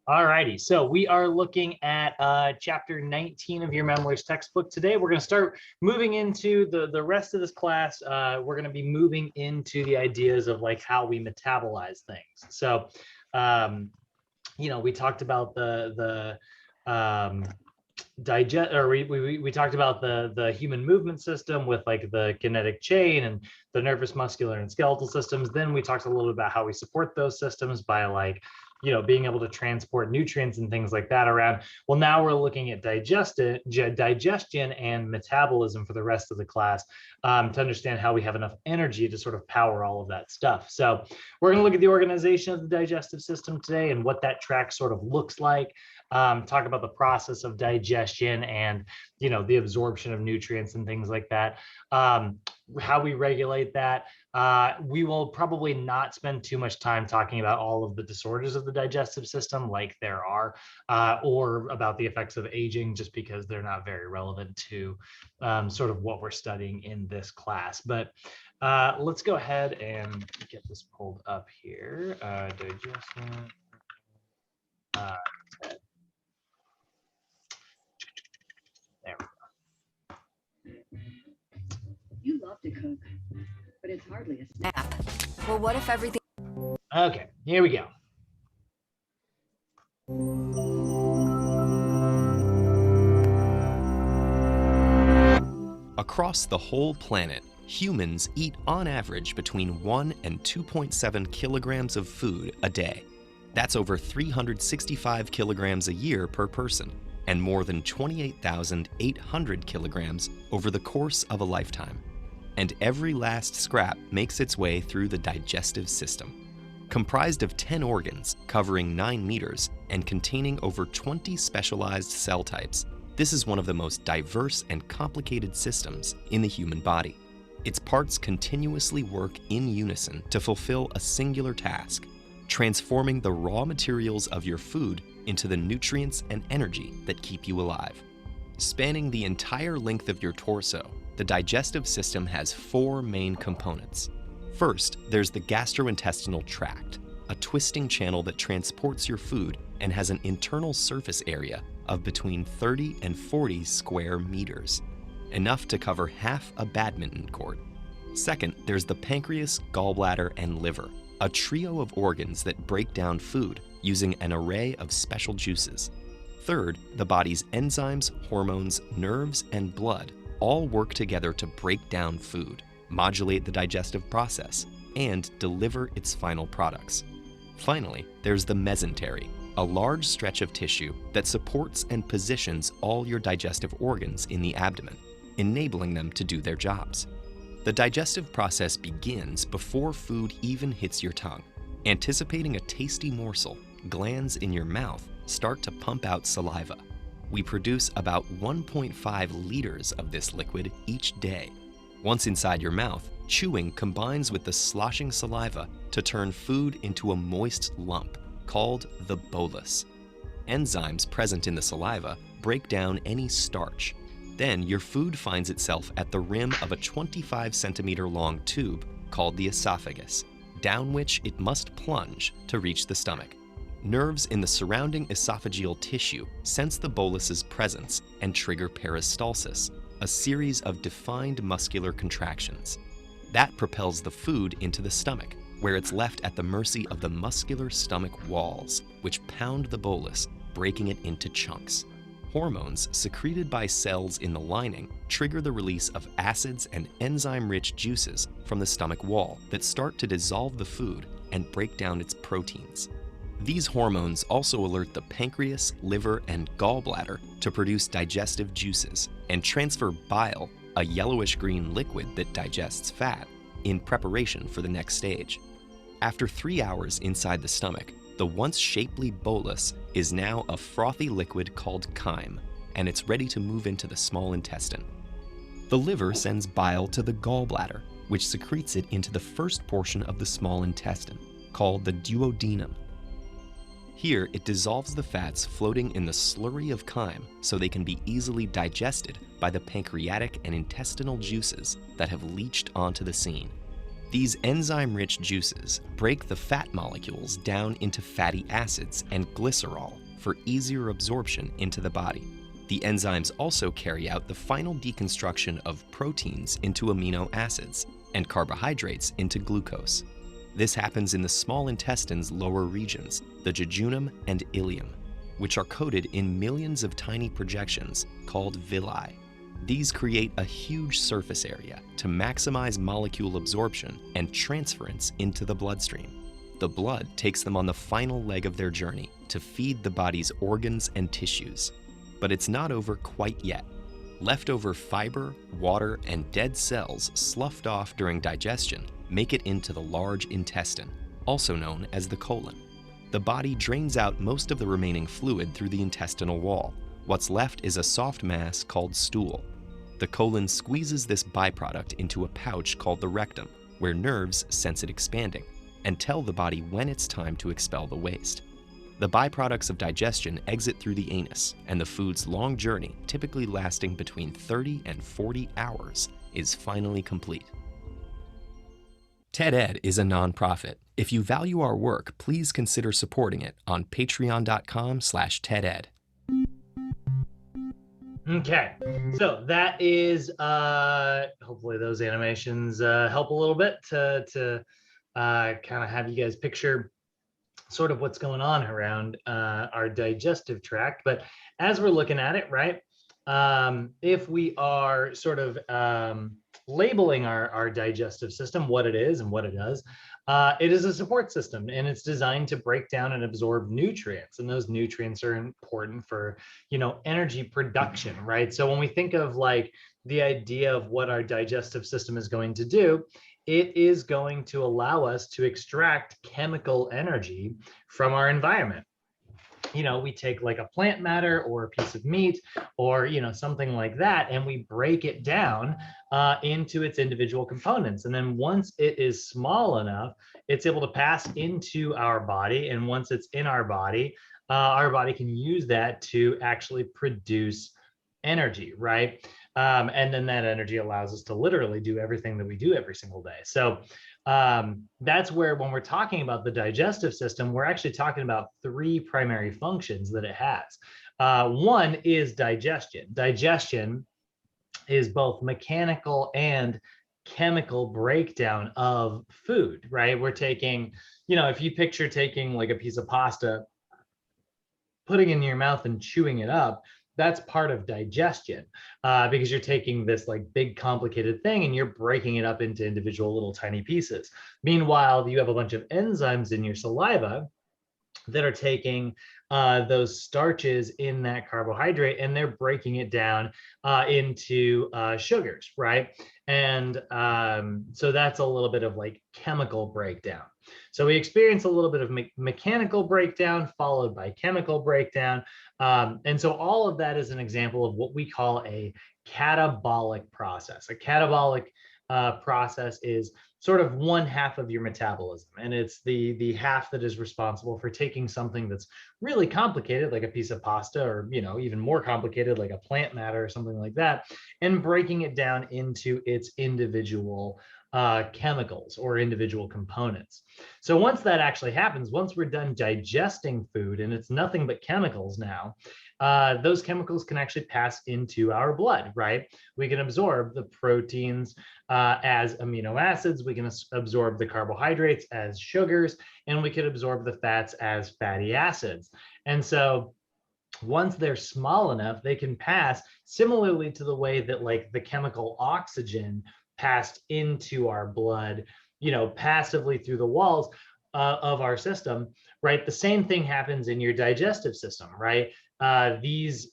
Alrighty, so we are looking at chapter 19 of your memoirs textbook today. We're going to start moving into the rest of this class. We're going to be moving into the ideas of like how we metabolize things. So, we talked about the digest, or we talked about the human movement system with like the kinetic chain and the nervous, muscular, and skeletal systems. Then we talked a little bit about how we support those systems by like being able to transport nutrients and things like that around. Well, now we're looking at digestion and metabolism for the rest of the class, to understand how we have enough energy to sort of power all of that stuff. So we're going to look at the organization of the digestive system today and what that track sort of looks like. Talk about the process of digestion and the absorption of nutrients and things like that, how we regulate that. We will probably not spend too much time talking about all of the disorders of the digestive system like there are, or about the effects of aging, just because they're not very relevant to sort of what we're studying in this class. But let's go ahead and get this pulled up here. Digestion. There we go. You love to cook, but it's hardly a snack. Well, what if everything... Okay, here we go. Across the whole planet, humans eat on average between 1 and 2.7 kilograms of food a day. That's over 365 kilograms a year per person, and more than 28,800 kilograms over the course of a lifetime. And every last scrap makes its way through the digestive system. Comprised of 10 organs, covering 9 meters, and containing over 20 specialized cell types, this is one of the most diverse and complicated systems in the human body. Its parts continuously work in unison to fulfill a singular task, transforming the raw materials of your food into the nutrients and energy that keep you alive. Spanning the entire length of your torso, the digestive system has 4 main components. First, there's the gastrointestinal tract, a twisting channel that transports your food and has an internal surface area of between 30 and 40 square meters, enough to cover half a badminton court. Second, there's the pancreas, gallbladder, and liver, a trio of organs that break down food using an array of special juices. Third, the body's enzymes, hormones, nerves, and blood all work together to break down food, modulate the digestive process, and deliver its final products. Finally, there's the mesentery, a large stretch of tissue that supports and positions all your digestive organs in the abdomen, enabling them to do their jobs. The digestive process begins before food even hits your tongue. Anticipating a tasty morsel, glands in your mouth start to pump out saliva. We produce about 1.5 liters of this liquid each day. Once inside your mouth, chewing combines with the sloshing saliva to turn food into a moist lump called the bolus. Enzymes present in the saliva break down any starch. Then your food finds itself at the rim of a 25 centimeter long tube called the esophagus, down which it must plunge to reach the stomach. Nerves in the surrounding esophageal tissue sense the bolus's presence and trigger peristalsis, a series of defined muscular contractions. That propels the food into the stomach, where it's left at the mercy of the muscular stomach walls, which pound the bolus, breaking it into chunks. Hormones secreted by cells in the lining trigger the release of acids and enzyme-rich juices from the stomach wall that start to dissolve the food and break down its proteins. These hormones also alert the pancreas, liver, and gallbladder to produce digestive juices and transfer bile, a yellowish-green liquid that digests fat, in preparation for the next stage. After 3 hours inside the stomach, the once shapely bolus is now a frothy liquid called chyme, and it's ready to move into the small intestine. The liver sends bile to the gallbladder, which secretes it into the first portion of the small intestine, called the duodenum. Here, it dissolves the fats floating in the slurry of chyme so they can be easily digested by the pancreatic and intestinal juices that have leached onto the scene. These enzyme-rich juices break the fat molecules down into fatty acids and glycerol for easier absorption into the body. The enzymes also carry out the final deconstruction of proteins into amino acids and carbohydrates into glucose. This happens in the small intestine's lower regions, the jejunum and ileum, which are coated in millions of tiny projections called villi. These create a huge surface area to maximize molecule absorption and transference into the bloodstream. The blood takes them on the final leg of their journey to feed the body's organs and tissues. But it's not over quite yet. Leftover fiber, water, and dead cells sloughed off during digestion make it into the large intestine, also known as the colon. The body drains out most of the remaining fluid through the intestinal wall. What's left is a soft mass called stool. The colon squeezes this byproduct into a pouch called the rectum, where nerves sense it expanding and tell the body when it's time to expel the waste. The byproducts of digestion exit through the anus, and the food's long journey, typically lasting between 30 and 40 hours, is finally complete. TED-Ed is a nonprofit. If you value our work, please consider supporting it on patreon.com/TEDEd. Okay, so that is hopefully those animations help a little bit to kind of have you guys picture sort of what's going on around our digestive tract. But as we're looking at it, right, if we are sort of labeling our digestive system, what it is and what it does, it is a support system, and it's designed to break down and absorb nutrients, and those nutrients are important for, you know, energy production, right? So when we think of like the idea of what our digestive system is going to do, it is going to allow us to extract chemical energy from our environment. You know, we take like a plant matter or a piece of meat or, you know, something like that, and we break it down into its individual components. And then once it is small enough, it's able to pass into our body. And once it's in our body can use that to actually produce energy, right? And then that energy allows us to literally do everything that we do every single day. So that's where, when we're talking about the digestive system, we're actually talking about three primary functions that it has. One is digestion. Digestion is both mechanical and chemical breakdown of food, right? We're taking, you know, if you picture taking like a piece of pasta, putting it in your mouth and chewing it up, that's part of digestion, because you're taking this like big complicated thing and you're breaking it up into individual little tiny pieces. Meanwhile, you have a bunch of enzymes in your saliva that are taking those starches in that carbohydrate and they're breaking it down into sugars, right? And so that's a little bit of like chemical breakdown. So we experience a little bit of mechanical breakdown followed by chemical breakdown. And so all of that is an example of what we call a catabolic process. A catabolic process is sort of one half of your metabolism, and it's the half that is responsible for taking something that's really complicated, like a piece of pasta, or, you know, even more complicated, like a plant matter or something like that, and breaking it down into its individual chemicals or individual components. So once that actually happens, once we're done digesting food and it's nothing but chemicals now, those chemicals can actually pass into our blood, right? We can absorb the proteins as amino acids, we can absorb the carbohydrates as sugars, and we can absorb the fats as fatty acids. And so once they're small enough, they can pass similarly to the way that like the chemical oxygen passed into our blood, you know, passively through the walls of our system, right? The same thing happens in your digestive system, right? These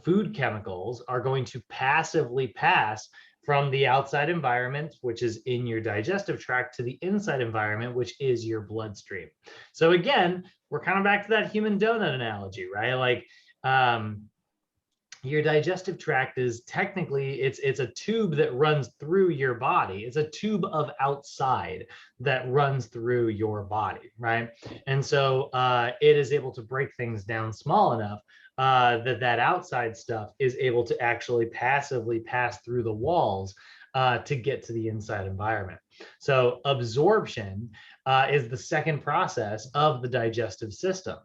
food chemicals are going to passively pass from the outside environment, which is in your digestive tract, to the inside environment, which is your bloodstream. So again, we're kind of back to that human donut analogy, right? Like your digestive tract is technically, it's a tube that runs through your body. It's a tube of outside that runs through your body, right? And so it is able to break things down small enough that outside stuff is able to actually passively pass through the walls to get to the inside environment. So absorption is the second process of the digestive system.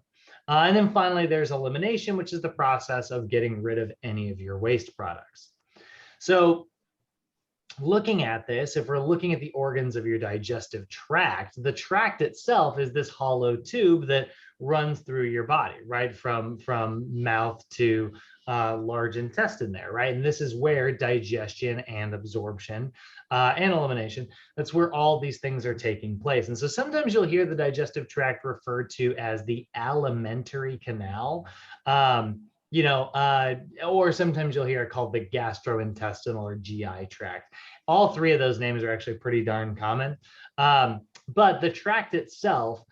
And then finally, there's elimination, which is the process of getting rid of any of your waste products. So looking at this, if we're looking at the organs of your digestive tract, the tract itself is this hollow tube that runs through your body, right? From mouth to large intestine there, right? And this is where digestion and absorption and elimination, that's where all these things are taking place. And so sometimes you'll hear the digestive tract referred to as the alimentary canal. Or sometimes you'll hear it called the gastrointestinal or GI tract. All three of those names are actually pretty darn common. But the tract itself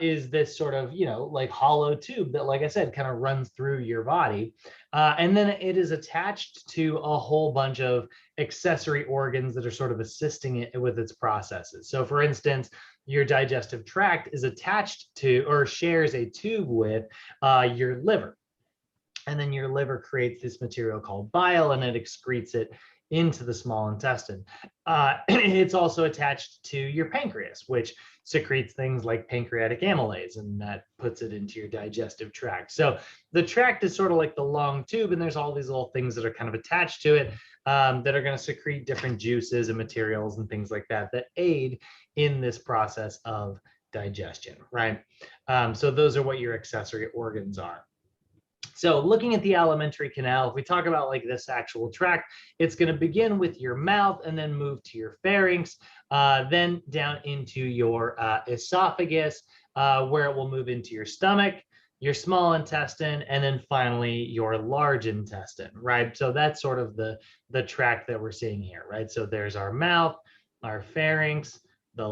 is this sort of, like hollow tube that, like I said, kind of runs through your body. And then it is attached to a whole bunch of accessory organs that are sort of assisting it with its processes. So for instance, your digestive tract is attached to or shares a tube with your liver. And then your liver creates this material called bile, and it excretes it into the small intestine. It's also attached to your pancreas, which secretes things like pancreatic amylase, and that puts it into your digestive tract. So the tract is sort of like the long tube, and there's all these little things that are kind of attached to it that are going to secrete different juices and materials and things like that that aid in this process of digestion, right? So those are what your accessory organs are. So looking at the alimentary canal, if we talk about like this actual tract, it's going to begin with your mouth and then move to your pharynx, then down into your esophagus, where it will move into your stomach, your small intestine, and then finally your large intestine, right? So that's sort of the tract that we're seeing here, right? So there's our mouth, our pharynx, the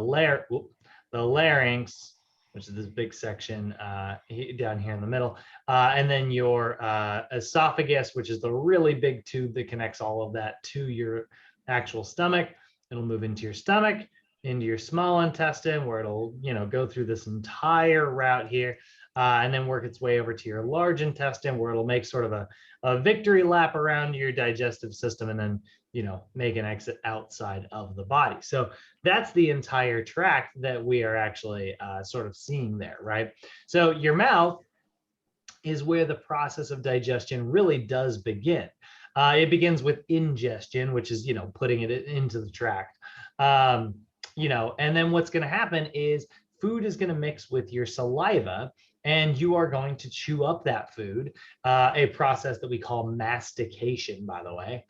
larynx, which is this big section down here in the middle. And then your esophagus, which is the really big tube that connects all of that to your actual stomach. It'll move into your stomach, into your small intestine, where it'll, go through this entire route here, and then work its way over to your large intestine, where it'll make sort of a victory lap around your digestive system, and then, make an exit outside of the body. So that's the entire tract that we are actually sort of seeing there, right? So your mouth is where the process of digestion really does begin. It begins with ingestion, which is, putting it into the tract. And then what's going to happen is food is going to mix with your saliva, and you are going to chew up that food, a process that we call mastication, by the way,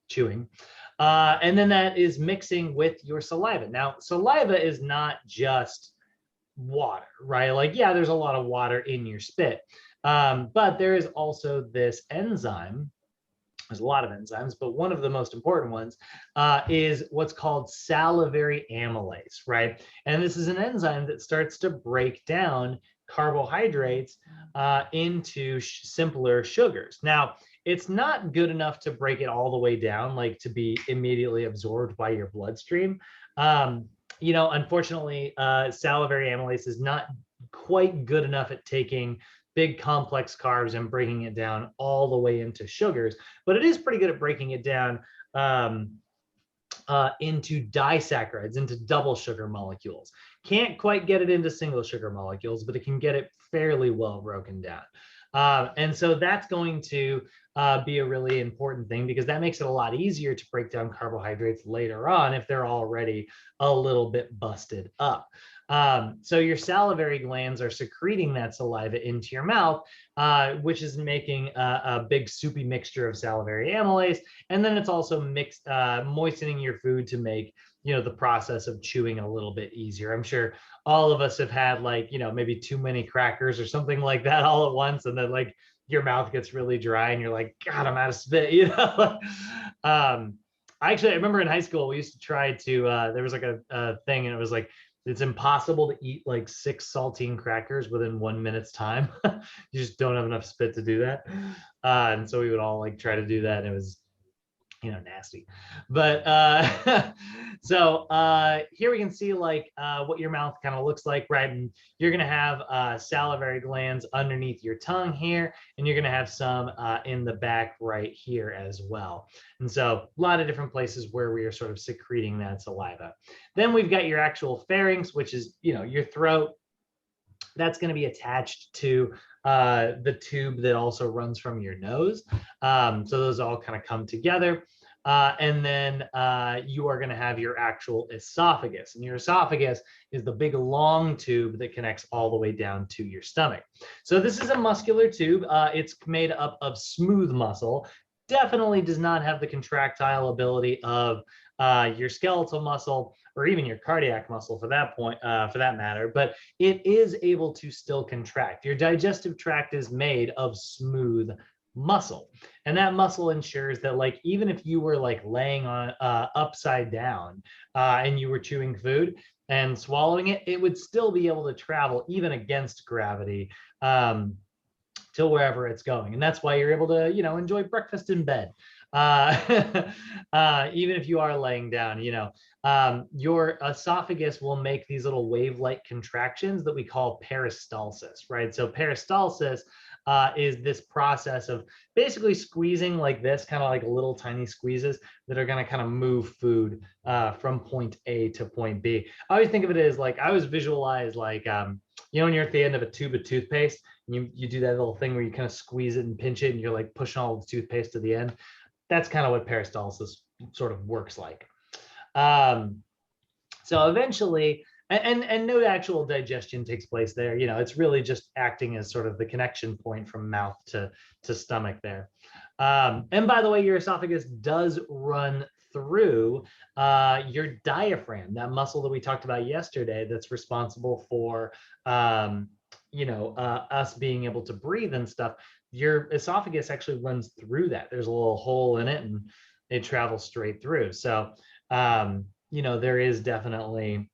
chewing. And then that is mixing with your saliva. Now, saliva is not just water, right? Like, yeah, there's a lot of water in your spit, but there is also this enzyme. There's a lot of enzymes, but one of the most important ones is what's called salivary amylase, right? And this is an enzyme that starts to break down carbohydrates into simpler sugars. Now, it's not good enough to break it all the way down, like to be immediately absorbed by your bloodstream. Unfortunately, salivary amylase is not quite good enough at taking big complex carbs and breaking it down all the way into sugars, but it is pretty good at breaking it down into disaccharides, into double sugar molecules. Can't quite get it into single sugar molecules, but it can get it fairly well broken down. And so that's going to be a really important thing, because that makes it a lot easier to break down carbohydrates later on if they're already a little bit busted up. So your salivary glands are secreting that saliva into your mouth, which is making a big soupy mixture of salivary amylase. And then it's also moistening your food to make, the process of chewing a little bit easier. I'm sure all of us have had maybe too many crackers or something like that all at once. And then your mouth gets really dry and you're like, God, I'm out of spit, I remember in high school, we used to try to, there was a thing, and it was it's impossible to eat 6 saltine crackers within 1 minute's time. You just don't have enough spit to do that. And so we would all try to do that. And it was nasty. But so here we can see like what your mouth kind of looks like, right? And you're gonna have salivary glands underneath your tongue here, and you're gonna have some in the back right here as well. And so a lot of different places where we are sort of secreting that saliva. Then we've got your actual pharynx, which is, your throat. That's going to be attached to the tube that also runs from your nose. So those all kind of come together. And then you are going to have your actual esophagus. And your esophagus is the big long tube that connects all the way down to your stomach. So this is a muscular tube. It's made up of smooth muscle. Definitely does not have the contractile ability of your skeletal muscle or even your cardiac muscle for that matter, but it is able to still contract. Your digestive tract is made of smooth muscle, and that muscle ensures that, like, even if you were like laying on upside down and you were chewing food and swallowing it, it would still be able to travel even against gravity to wherever it's going. And that's why you're able to, enjoy breakfast in bed. Even if you are laying down, your esophagus will make these little wave-like contractions that we call peristalsis, right? So peristalsis is this process of basically squeezing like this, kind of like little tiny squeezes that are going to kind of move food from point A to point B. I always think of it as like, I always visualize like, when you're at the end of a tube of toothpaste, and you do that little thing where you kind of squeeze it and pinch it, and you're like pushing all the toothpaste to the end. That's kind of what peristalsis sort of works like. So eventually, and no actual digestion takes place there. It's really just acting as sort of the connection point from mouth to stomach there. And by the way, your esophagus does run through your diaphragm, that muscle that we talked about yesterday that's responsible for us being able to breathe and stuff. Your esophagus actually runs through that. There's a little hole in it and it travels straight through. So, there is definitely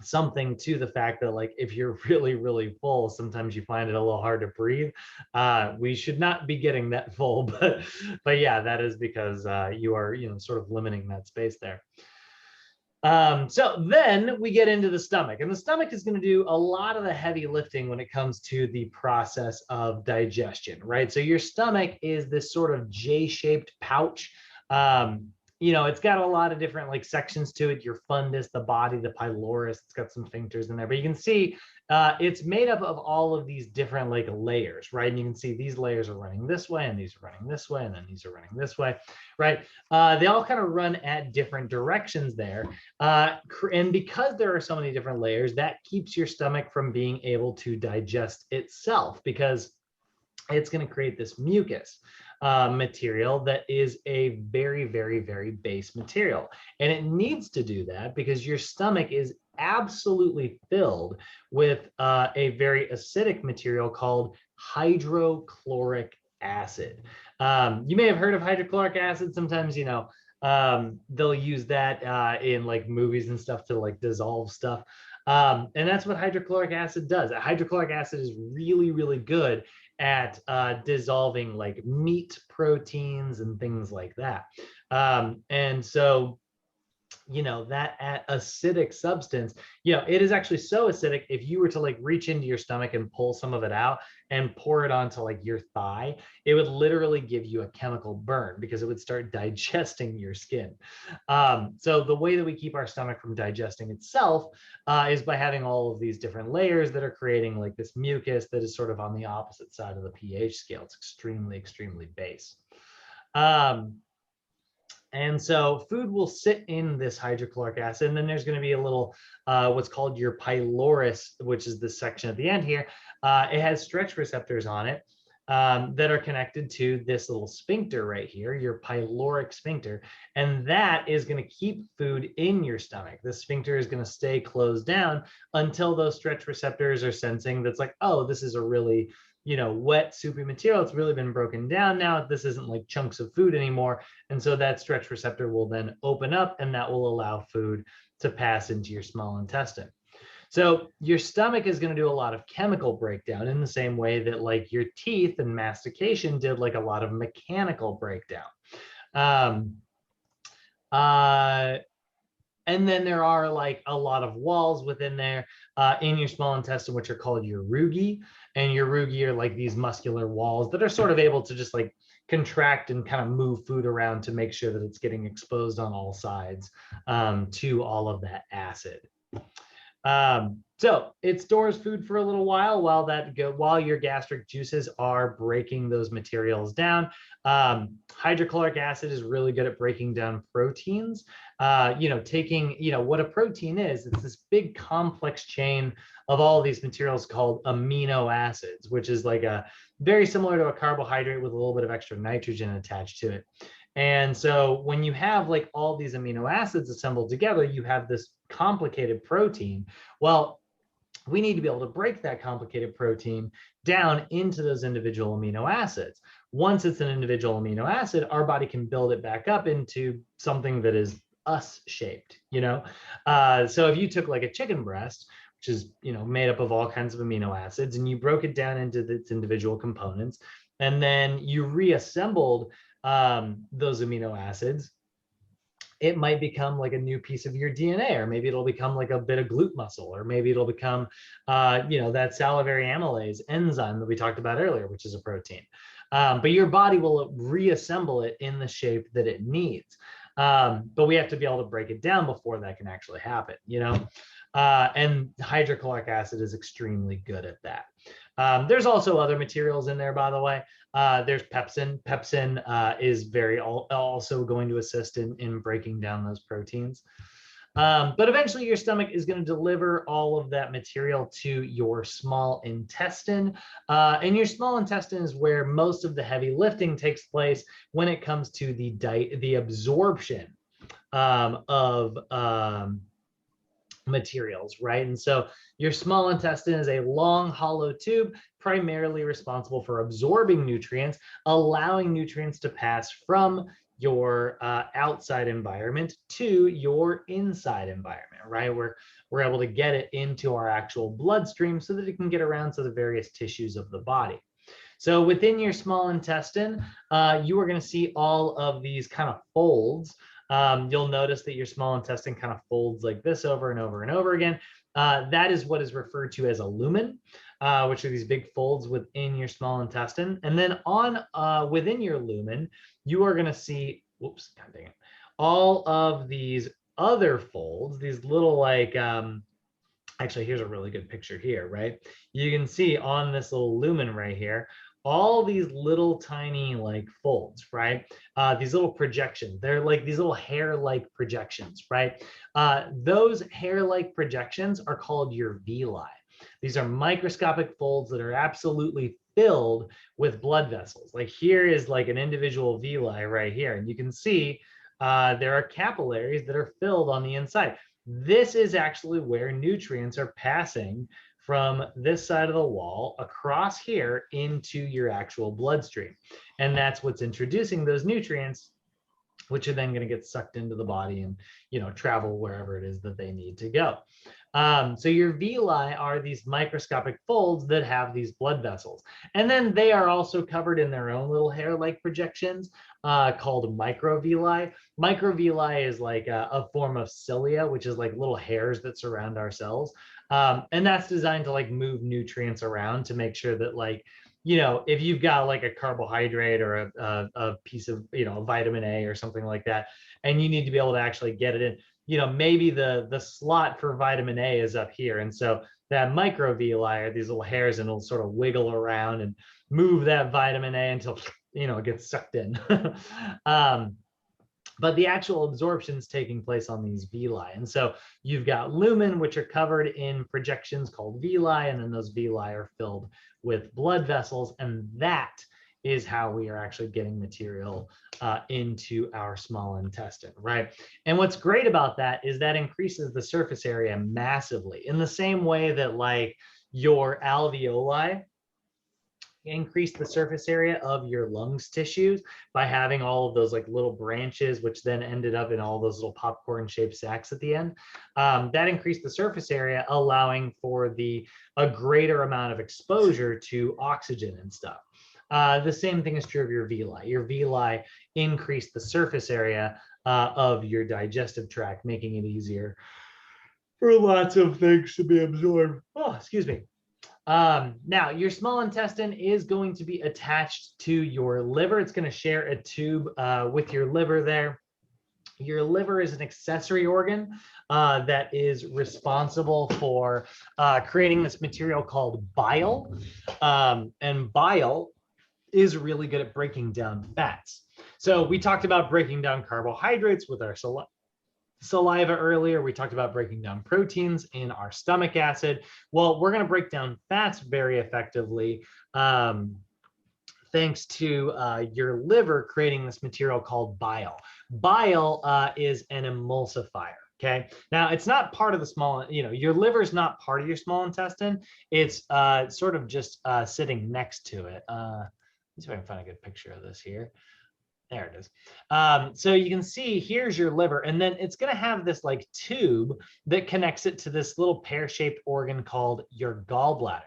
something to the fact that, like, if you're really, really full, sometimes you find it a little hard to breathe. We should not be getting that full, but yeah, that is because you are, sort of limiting that space there. So then we get into the stomach, and the stomach is going to do a lot of the heavy lifting when it comes to the process of digestion, right? So your stomach is this sort of J-shaped pouch. It's got a lot of different like sections to it. Your fundus, the body, the pylorus, it's got some sphincters in there, but you can see it's made up of all of these different like layers, right? And you can see these layers are running this way, and these are running this way, and then these are running this way, right? They all kind of run at different directions there. And because there are so many different layers, that keeps your stomach from being able to digest itself, because it's going to create this mucus material that is a very, very, very base material. And it needs to do that because your stomach is absolutely filled with a very acidic material called hydrochloric acid. You may have heard of hydrochloric acid. Sometimes, they'll use that in like movies and stuff to like dissolve stuff. And that's what hydrochloric acid does. Hydrochloric acid is really, really good at dissolving like meat proteins and things like that. And so, that acidic substance, it is actually so acidic, if you were to like reach into your stomach and pull some of it out and pour it onto like your thigh, it would literally give you a chemical burn because it would start digesting your skin. So the way that we keep our stomach from digesting itself is by having all of these different layers that are creating like this mucus that is sort of on the opposite side of the pH scale. It's extremely, extremely base. And so food will sit in this hydrochloric acid, and then there's going to be a little what's called your pylorus, which is this section at the end here. It has stretch receptors on it that are connected to this little sphincter right here, your pyloric sphincter, and that is going to keep food in your stomach. The sphincter is going to stay closed down until those stretch receptors are sensing that's like, oh, this is a really wet, soupy material. It's really been broken down now. This isn't like chunks of food anymore. And so that stretch receptor will then open up, and that will allow food to pass into your small intestine. So your stomach is going to do a lot of chemical breakdown in the same way that like your teeth and mastication did like a lot of mechanical breakdown. Um, uh, and then there are like a lot of walls within there in your small intestine, which are called your rugae. And your rugae are like these muscular walls that are sort of able to just like contract and kind of move food around to make sure that it's getting exposed on all sides to all of that acid. So it stores food for a little while while your gastric juices are breaking those materials down. Hydrochloric acid is really good at breaking down proteins. What a protein is, it's this big complex chain of all of these materials called amino acids, which is like a very similar to a carbohydrate with a little bit of extra nitrogen attached to it. And so when you have like all these amino acids assembled together, you have this complicated protein. Well, we need to be able to break that complicated protein down into those individual amino acids. Once it's an individual amino acid, our body can build it back up into something that is us shaped, So if you took like a chicken breast, which is, made up of all kinds of amino acids, and you broke it down into its individual components, and then you reassembled those amino acids, it might become like a new piece of your DNA, or maybe it'll become like a bit of glute muscle, or maybe it'll become, that salivary amylase enzyme that we talked about earlier, which is a protein. But your body will reassemble it in the shape that it needs. But we have to be able to break it down before that can actually happen, and hydrochloric acid is extremely good at that. There's also other materials in there, by the way. There's pepsin. Pepsin is also going to assist in breaking down those proteins. But eventually your stomach is going to deliver all of that material to your small intestine. And your small intestine is where most of the heavy lifting takes place when it comes to the absorption of materials, right? And so your small intestine is a long, hollow tube, primarily responsible for absorbing nutrients, allowing nutrients to pass from your outside environment to your inside environment, right? We're able to get it into our actual bloodstream so that it can get around to the various tissues of the body. So within your small intestine, you are going to see all of these kind of folds. You'll notice that your small intestine kind of folds like this over and over and over again. That is what is referred to as a lumen, which are these big folds within your small intestine. And then within your lumen, you are going to see, whoops, God dang it, all of these other folds, these little like, actually, here's a really good picture here, right? You can see on this little lumen right here, all these little tiny like folds, right? These little projections, they're like these little hair-like projections, right? Those hair-like projections are called your villi. These are microscopic folds that are absolutely filled with blood vessels. Like here is like an individual villi right here. And you can see there are capillaries that are filled on the inside. This is actually where nutrients are passing from this side of the wall across here into your actual bloodstream. And that's what's introducing those nutrients, which are then going to get sucked into the body and, travel wherever it is that they need to go. So your villi are these microscopic folds that have these blood vessels. And then they are also covered in their own little hair-like projections called microvilli. Microvilli is like a form of cilia, which is like little hairs that surround our cells. And that's designed to like move nutrients around to make sure that like, if you've got like a carbohydrate or a piece of, a vitamin A or something like that, and you need to be able to actually get it in, maybe the slot for vitamin A is up here. And so that microvilli are these little hairs, and it'll sort of wiggle around and move that vitamin A until, it gets sucked in. But the actual absorption is taking place on these villi. And so you've got lumen, which are covered in projections called villi, and then those villi are filled with blood vessels. And that is how we are actually getting material into our small intestine, right? And what's great about that is that increases the surface area massively, in the same way that like your alveoli increase the surface area of your lungs tissues by having all of those like little branches, which then ended up in all those little popcorn shaped sacs at the end. That increased the surface area, allowing for a greater amount of exposure to oxygen and stuff. The same thing is true of your villi. Your villi increase the surface area of your digestive tract, making it easier for lots of things to be absorbed. Oh, excuse me. Now, your small intestine is going to be attached to your liver. It's going to share a tube with your liver there. Your liver is an accessory organ that is responsible for creating this material called bile. And bile is really good at breaking down fats. So we talked about breaking down carbohydrates with our saliva earlier. We talked about breaking down proteins in our stomach acid. Well, we're going to break down fats very effectively thanks to your liver creating this material called bile. Bile is an emulsifier. Okay. Now it's not part of the small, your liver is not part of your small intestine. It's sort of just sitting next to it. Let's see if I can find a good picture of this here. There it is. So you can see here's your liver, and then it's going to have this like tube that connects it to this little pear-shaped organ called your gallbladder.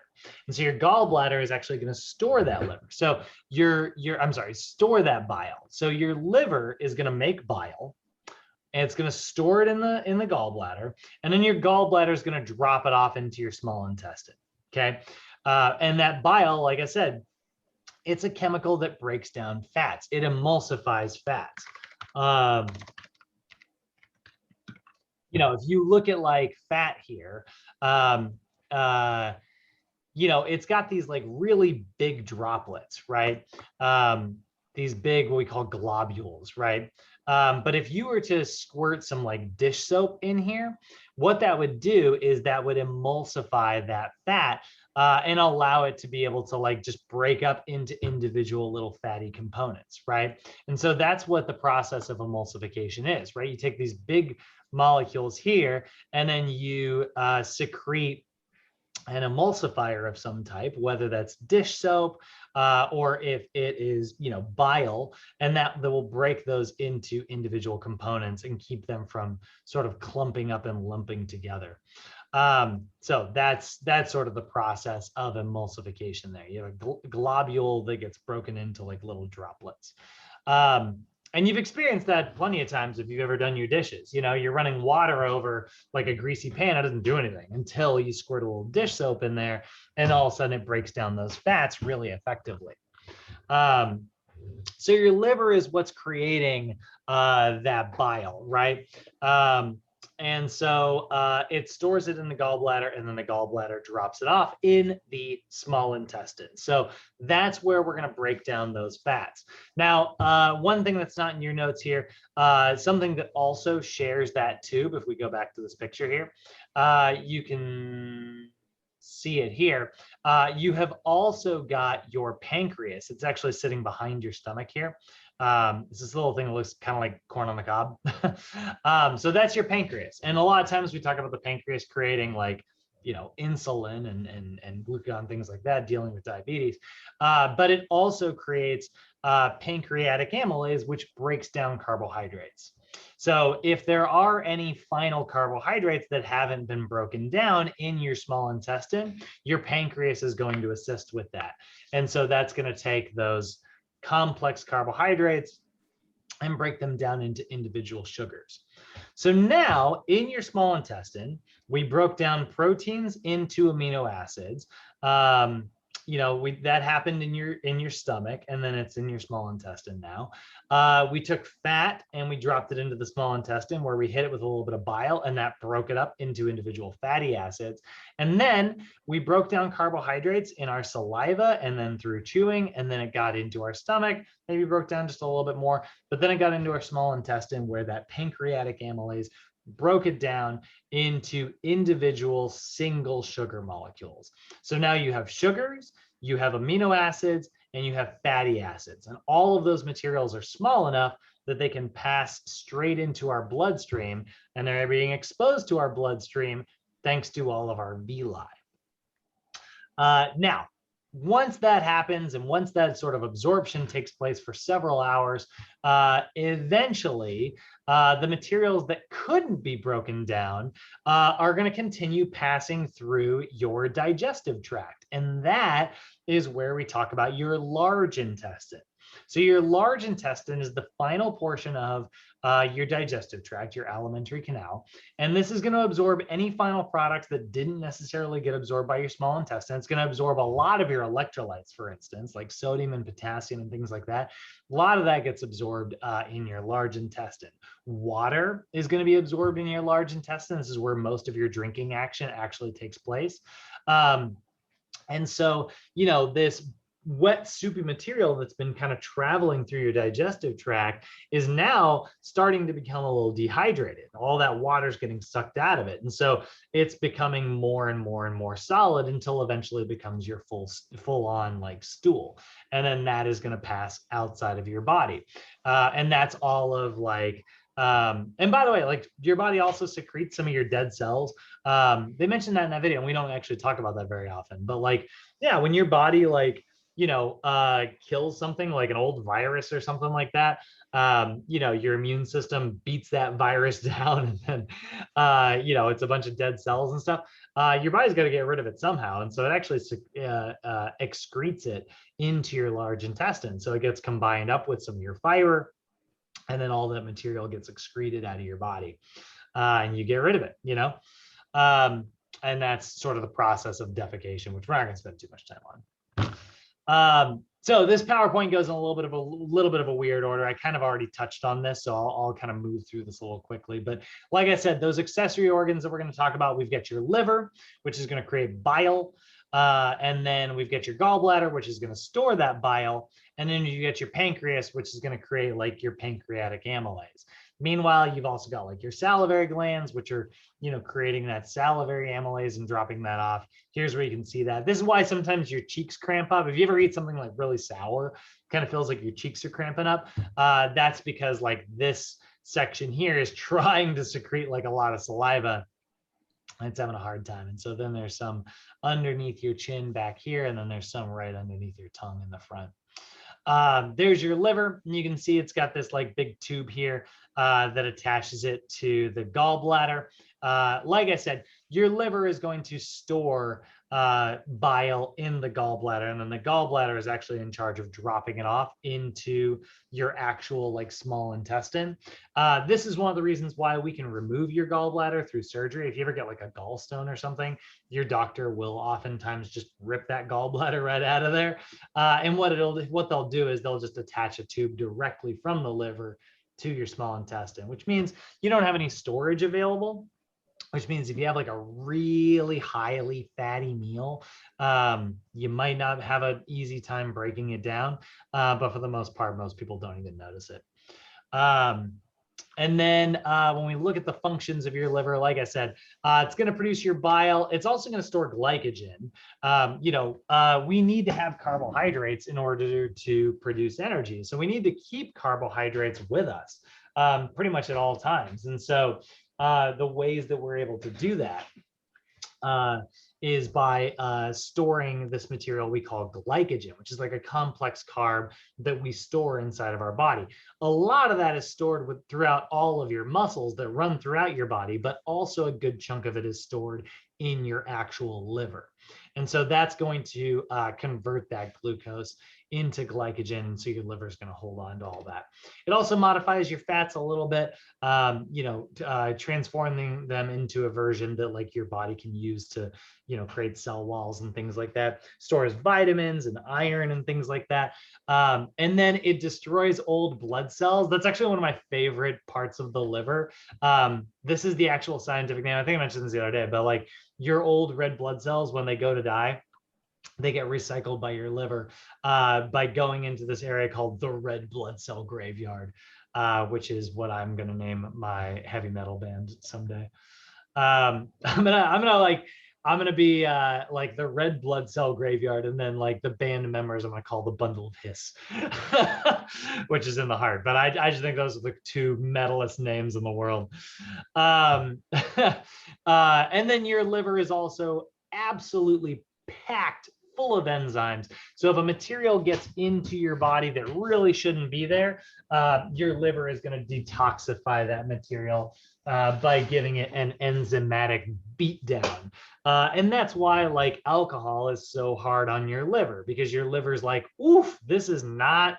And so your gallbladder is actually going to store that liver. So store that bile. So your liver is going to make bile, and it's going to store it in the gallbladder, and then your gallbladder is going to drop it off into your small intestine. Okay, and that bile, like I said, it's a chemical that breaks down fats. It emulsifies fats. If you look at like fat here, it's got these like really big droplets, right? These big, what we call globules, right? But if you were to squirt some like dish soap in here, what that would do is that would emulsify that fat and allow it to be able to like just break up into individual little fatty components, right? And so that's what the process of emulsification is, right? You take these big molecules here and then you secrete an emulsifier of some type, whether that's dish soap or if it is, bile, and that will break those into individual components and keep them from sort of clumping up and lumping together. So that's sort of the process of emulsification there. You have a globule that gets broken into like little droplets. And you've experienced that plenty of times if you've ever done your dishes. You're running water over like a greasy pan, it doesn't do anything until you squirt a little dish soap in there, and all of a sudden it breaks down those fats really effectively. So your liver is what's creating that bile, right? And so it stores it in the gallbladder, and then the gallbladder drops it off in the small intestine. So that's where we're going to break down those fats. Now, one thing that's not in your notes here, something that also shares that tube, if we go back to this picture here, you can see it here. You have also got your pancreas. It's actually sitting behind your stomach here. It's this little thing that looks kind of like corn on the cob. So that's your pancreas. And a lot of times we talk about the pancreas creating like, insulin and glucagon, things like that, dealing with diabetes. But it also creates pancreatic amylase, which breaks down carbohydrates. So if there are any final carbohydrates that haven't been broken down in your small intestine, your pancreas is going to assist with that. And so that's going to take those complex carbohydrates and break them down into individual sugars. So now in your small intestine, we broke down proteins into amino acids. That happened in your stomach, and then it's in your small intestine now. We took fat and we dropped it into the small intestine, where we hit it with a little bit of bile, and that broke it up into individual fatty acids. And then we broke down carbohydrates in our saliva and then through chewing, and then it got into our stomach, maybe broke down just a little bit more, but then it got into our small intestine, where that pancreatic amylase broke it down into individual single sugar molecules. So now you have sugars, you have amino acids, and you have fatty acids. And all of those materials are small enough that they can pass straight into our bloodstream, and they're being exposed to our bloodstream thanks to all of our villi. Now, once that happens and once that sort of absorption takes place for several hours, eventually the materials that couldn't be broken down are going to continue passing through your digestive tract. And that is where we talk about your large intestine. So your large intestine is the final portion of your digestive tract, your alimentary canal. And this is going to absorb any final products that didn't necessarily get absorbed by your small intestine. It's going to absorb a lot of your electrolytes, for instance, like sodium and potassium and things like that. A lot of that gets absorbed in your large intestine. Water is going to be absorbed in your large intestine. This is where most of your drinking action actually takes place. And so, you know, this wet soupy material that's been kind of traveling through your digestive tract is now starting to become a little dehydrated. All that water is getting sucked out of it. And so it's becoming more and more and more solid until eventually it becomes your full on like stool. And then that is going to pass outside of your body. And that's all of like, and by the way, like your body also secretes some of your dead cells. They mentioned that in that video, and we don't actually talk about that very often, but like, yeah, when your body like, you know, kills something like an old virus or something like that, you know, your immune system beats that virus down, and then, you know, it's a bunch of dead cells and stuff. Your body's got to get rid of it somehow. And so it actually excretes it into your large intestine. So it gets combined up with some of your fiber, and then all that material gets excreted out of your body, and you get rid of it, you know? And that's sort of the process of defecation, which we're not going to spend too much time on. So this PowerPoint goes in a little bit of a weird order. I kind of already touched on this, so I'll kind of move through this a little quickly. But like I said, those accessory organs that we're going to talk about, we've got your liver, which is going to create bile. And then we've got your gallbladder, which is going to store that bile. And then you get your pancreas, which is going to create like your pancreatic amylase. Meanwhile, you've also got like your salivary glands, which are, you know, creating that salivary amylase and dropping that off. Here's where you can see that. This is why sometimes your cheeks cramp up. If you ever eat something like really sour, kind of feels like your cheeks are cramping up. That's because like this section here is trying to secrete like a lot of saliva. It's having a hard time. And so then there's some underneath your chin back here, and then there's some right underneath your tongue in the front. There's your liver, and you can see it's got this like big tube here that attaches it to the gallbladder. Like I said, your liver is going to store bile in the gallbladder, and then the gallbladder is actually in charge of dropping it off into your actual like small intestine. This is one of the reasons why we can remove your gallbladder through surgery. If you ever get like a gallstone or something, your doctor will oftentimes just rip that gallbladder right out of there. And what they'll do is they'll just attach a tube directly from the liver to your small intestine, which means you don't have any storage available. Which means if you have like a really highly fatty meal, you might not have an easy time breaking it down. But for the most part, most people don't even notice it. And then when we look at the functions of your liver, like I said, it's going to produce your bile. It's also going to store glycogen. You know, we need to have carbohydrates in order to produce energy. So we need to keep carbohydrates with us pretty much at all times. And so the ways that we're able to do that is by storing this material we call glycogen, which is like a complex carb that we store inside of our body. A lot of that is stored throughout all of your muscles that run throughout your body, but also a good chunk of it is stored in your actual liver. And so that's going to convert that glucose into glycogen, so your liver is going to hold on to all that. It also modifies your fats a little bit, you know, transforming them into a version that like your body can use to, you know, create cell walls and things like that. Stores vitamins and iron and things like that. And then it destroys old blood cells. That's actually one of my favorite parts of the liver. This is the actual scientific name. I think I mentioned this the other day, but like your old red blood cells, when they go to die, they get recycled by your liver by going into this area called the red blood cell graveyard, which is what I'm going to name my heavy metal band someday. I'm gonna be like the red blood cell graveyard, and then like the band members I'm gonna call the bundle of hiss, which is in the heart. But I just think those are the two metalist names in the world. And then your liver is also absolutely packed full of enzymes. So if a material gets into your body that really shouldn't be there, your liver is going to detoxify that material by giving it an enzymatic beatdown. And that's why like alcohol is so hard on your liver, because your liver's like, oof, this is not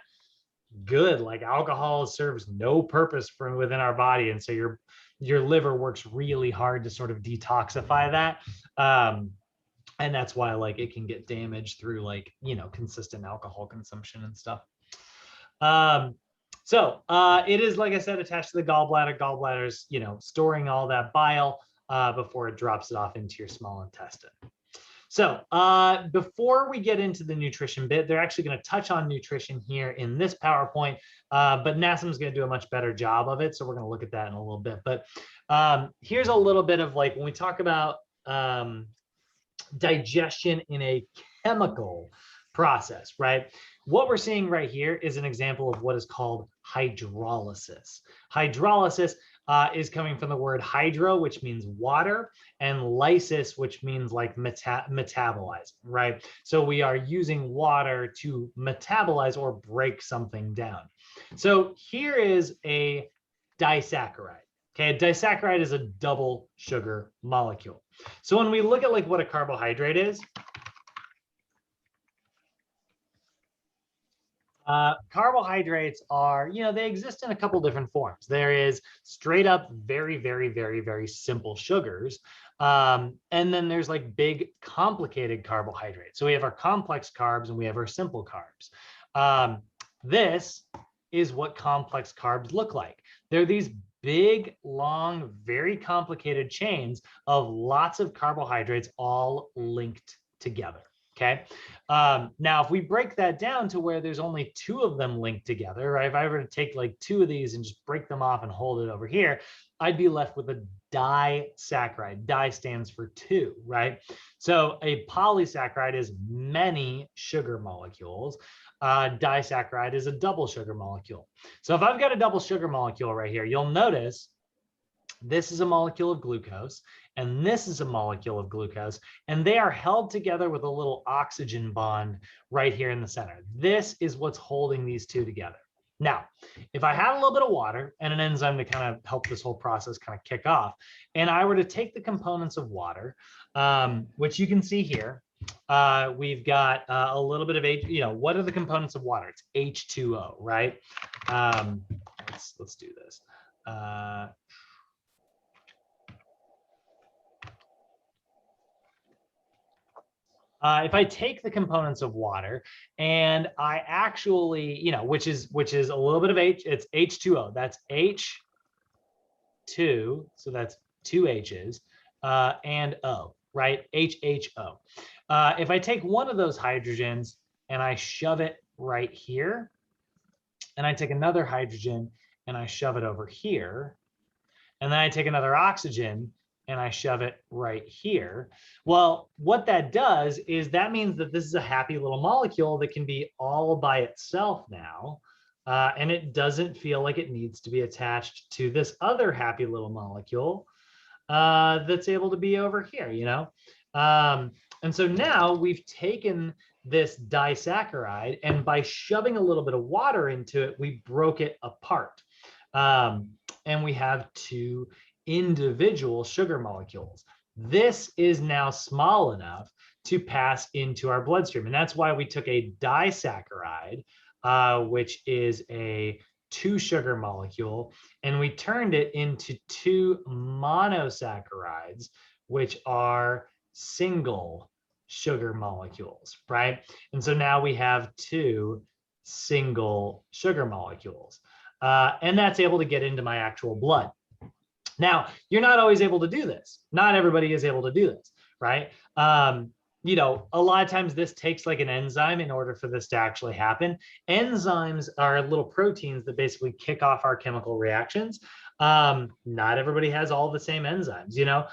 good. Like alcohol serves no purpose from within our body. And so your liver works really hard to sort of detoxify that. And that's why like it can get damaged through like, you know, consistent alcohol consumption and stuff. So it is, like I said, attached to the gallbladder. Gallbladder's, you know, storing all that bile before it drops it off into your small intestine. So before we get into the nutrition bit, they're actually going to touch on nutrition here in this PowerPoint, but NASM's going to do a much better job of it. So we're going to look at that in a little bit. But here's a little bit of like when we talk about digestion in a chemical process, right? What we're seeing right here is an example of what is called hydrolysis. Hydrolysis is coming from the word hydro, which means water, and lysis, which means like metabolize, right? So we are using water to metabolize or break something down. So here is a disaccharide. Okay, a disaccharide is a double sugar molecule. So when we look at like what a carbohydrate is, carbohydrates are, you know, they exist in a couple different forms. There is straight up very, very, very, very simple sugars. And then there's like big complicated carbohydrates. So we have our complex carbs and we have our simple carbs. This is what complex carbs look like. They're these big, long, very complicated chains of lots of carbohydrates all linked together. Okay. Now, if we break that down to where there's only two of them linked together, right? If I were to take like two of these and just break them off and hold it over here, I'd be left with a disaccharide. Di stands for two, right? So a polysaccharide is many sugar molecules. Disaccharide is a double sugar molecule. So if I've got a double sugar molecule right here, you'll notice this is a molecule of glucose, and this is a molecule of glucose, and they are held together with a little oxygen bond right here in the center. This is what's holding these two together. Now, if I had a little bit of water and an enzyme to kind of help this whole process kind of kick off, and I were to take the components of water, which you can see here, we've got a little bit of H, you know, what are the components of water? It's H2O, right? Let's do this. If I take the components of water and I actually, you know, which is a little bit of H, it's H2O. That's H2, so that's two H's, and O, right? HHO. If I take one of those hydrogens and I shove it right here, and I take another hydrogen and I shove it over here, and then I take another oxygen and I shove it right here. Well, what that does is that means that this is a happy little molecule that can be all by itself now, and it doesn't feel like it needs to be attached to this other happy little molecule that's able to be over here, you know? And so now we've taken this disaccharide, and by shoving a little bit of water into it, we broke it apart. And we have two individual sugar molecules. This is now small enough to pass into our bloodstream. And that's why we took a disaccharide, which is a two sugar molecule, and we turned it into two monosaccharides, which are single sugar molecules, right? And so now we have two single sugar molecules. And that's able to get into my actual blood. Now, you're not always able to do this. Not everybody is able to do this, right? You know, a lot of times this takes like an enzyme in order for this to actually happen. Enzymes are little proteins that basically kick off our chemical reactions. Not everybody has all the same enzymes, you know.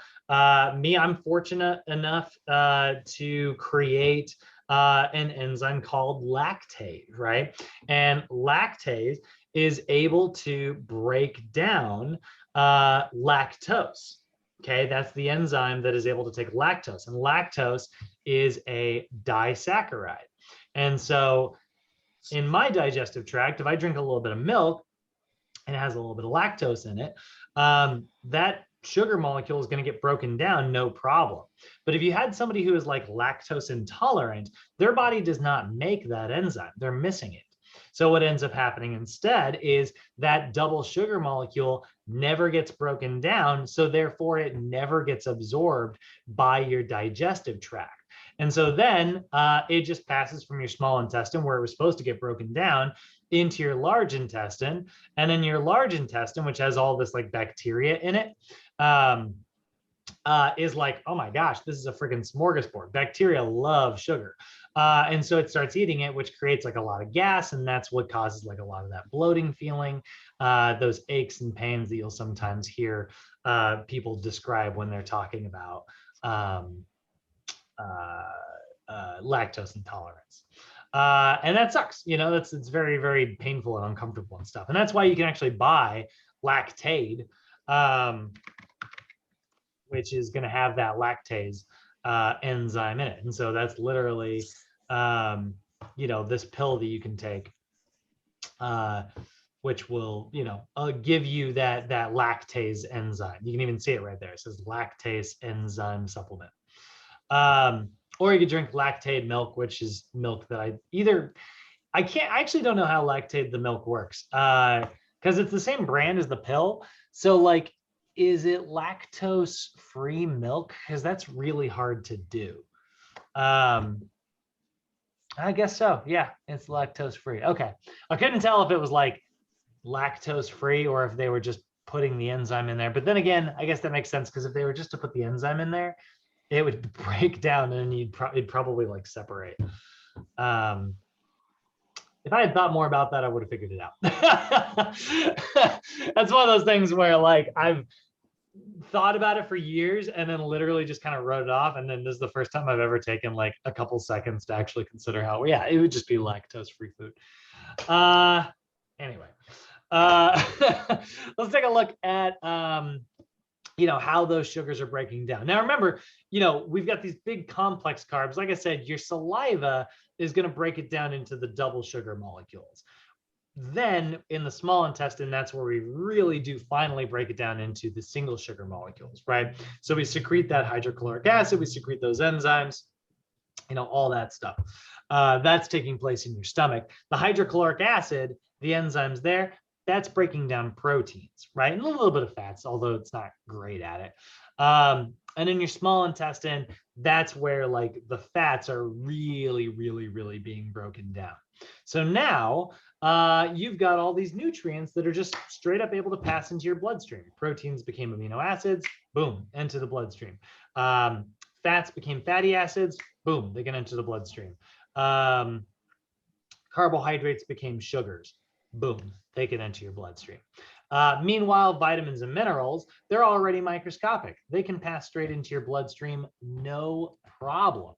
Me, I'm fortunate enough to create an enzyme called lactase, right? And lactase is able to break down lactose. Okay, that's the enzyme that is able to take lactose, and lactose is a disaccharide. And so in my digestive tract, if I drink a little bit of milk and it has a little bit of lactose in it, that sugar molecule is going to get broken down, no problem. But if you had somebody who is like lactose intolerant, their body does not make that enzyme. They're missing it. So what ends up happening instead is that double sugar molecule never gets broken down. So therefore it never gets absorbed by your digestive tract. And so then it just passes from your small intestine, where it was supposed to get broken down, into your large intestine. And then your large intestine, which has all this like bacteria in it, is like, oh my gosh, this is a freaking smorgasbord. Bacteria love sugar. And so it starts eating it, which creates like a lot of gas. And that's what causes like a lot of that bloating feeling, those aches and pains that you'll sometimes hear people describe when they're talking about lactose intolerance. And that sucks, you know, it's very, very painful and uncomfortable and stuff. And that's why you can actually buy Lactaid, which is going to have that lactase enzyme in it. And so that's literally, you know, this pill that you can take, which will, you know, give you that lactase enzyme. You can even see it right there. It says lactase enzyme supplement. Or you could drink Lactaid milk, which is milk that I actually don't know how Lactaid the milk works, because it's the same brand as the pill. So like, is it lactose free milk? Because that's really hard to do. I guess so. Yeah, it's lactose free. Okay. I couldn't tell if it was like lactose free or if they were just putting the enzyme in there. But then again, I guess that makes sense, because if they were just to put the enzyme in there, it would break down and it'd probably like separate. If I had thought more about that, I would have figured it out. That's one of those things where like I've thought about it for years and then literally just kind of wrote it off. And then this is the first time I've ever taken like a couple seconds to actually consider how, yeah, it would just be lactose-free food. Anyway, let's take a look at, you know, how those sugars are breaking down. Now, remember, you know, we've got these big complex carbs. Like I said, your saliva is going to break it down into the double sugar molecules. Then in the small intestine, that's where we really do finally break it down into the single sugar molecules, right? So we secrete that hydrochloric acid, we secrete those enzymes, you know, all that stuff. That's taking place in your stomach. The hydrochloric acid, the enzymes there, that's breaking down proteins, right? And a little bit of fats, although it's not great at it. And in your small intestine, that's where like the fats are really, really, really being broken down. So now you've got all these nutrients that are just straight up able to pass into your bloodstream. Proteins became amino acids, boom, into the bloodstream. Fats became fatty acids, boom, they get into the bloodstream. Carbohydrates became sugars, boom, they get into your bloodstream. Meanwhile, vitamins and minerals, they're already microscopic. They can pass straight into your bloodstream, no problem.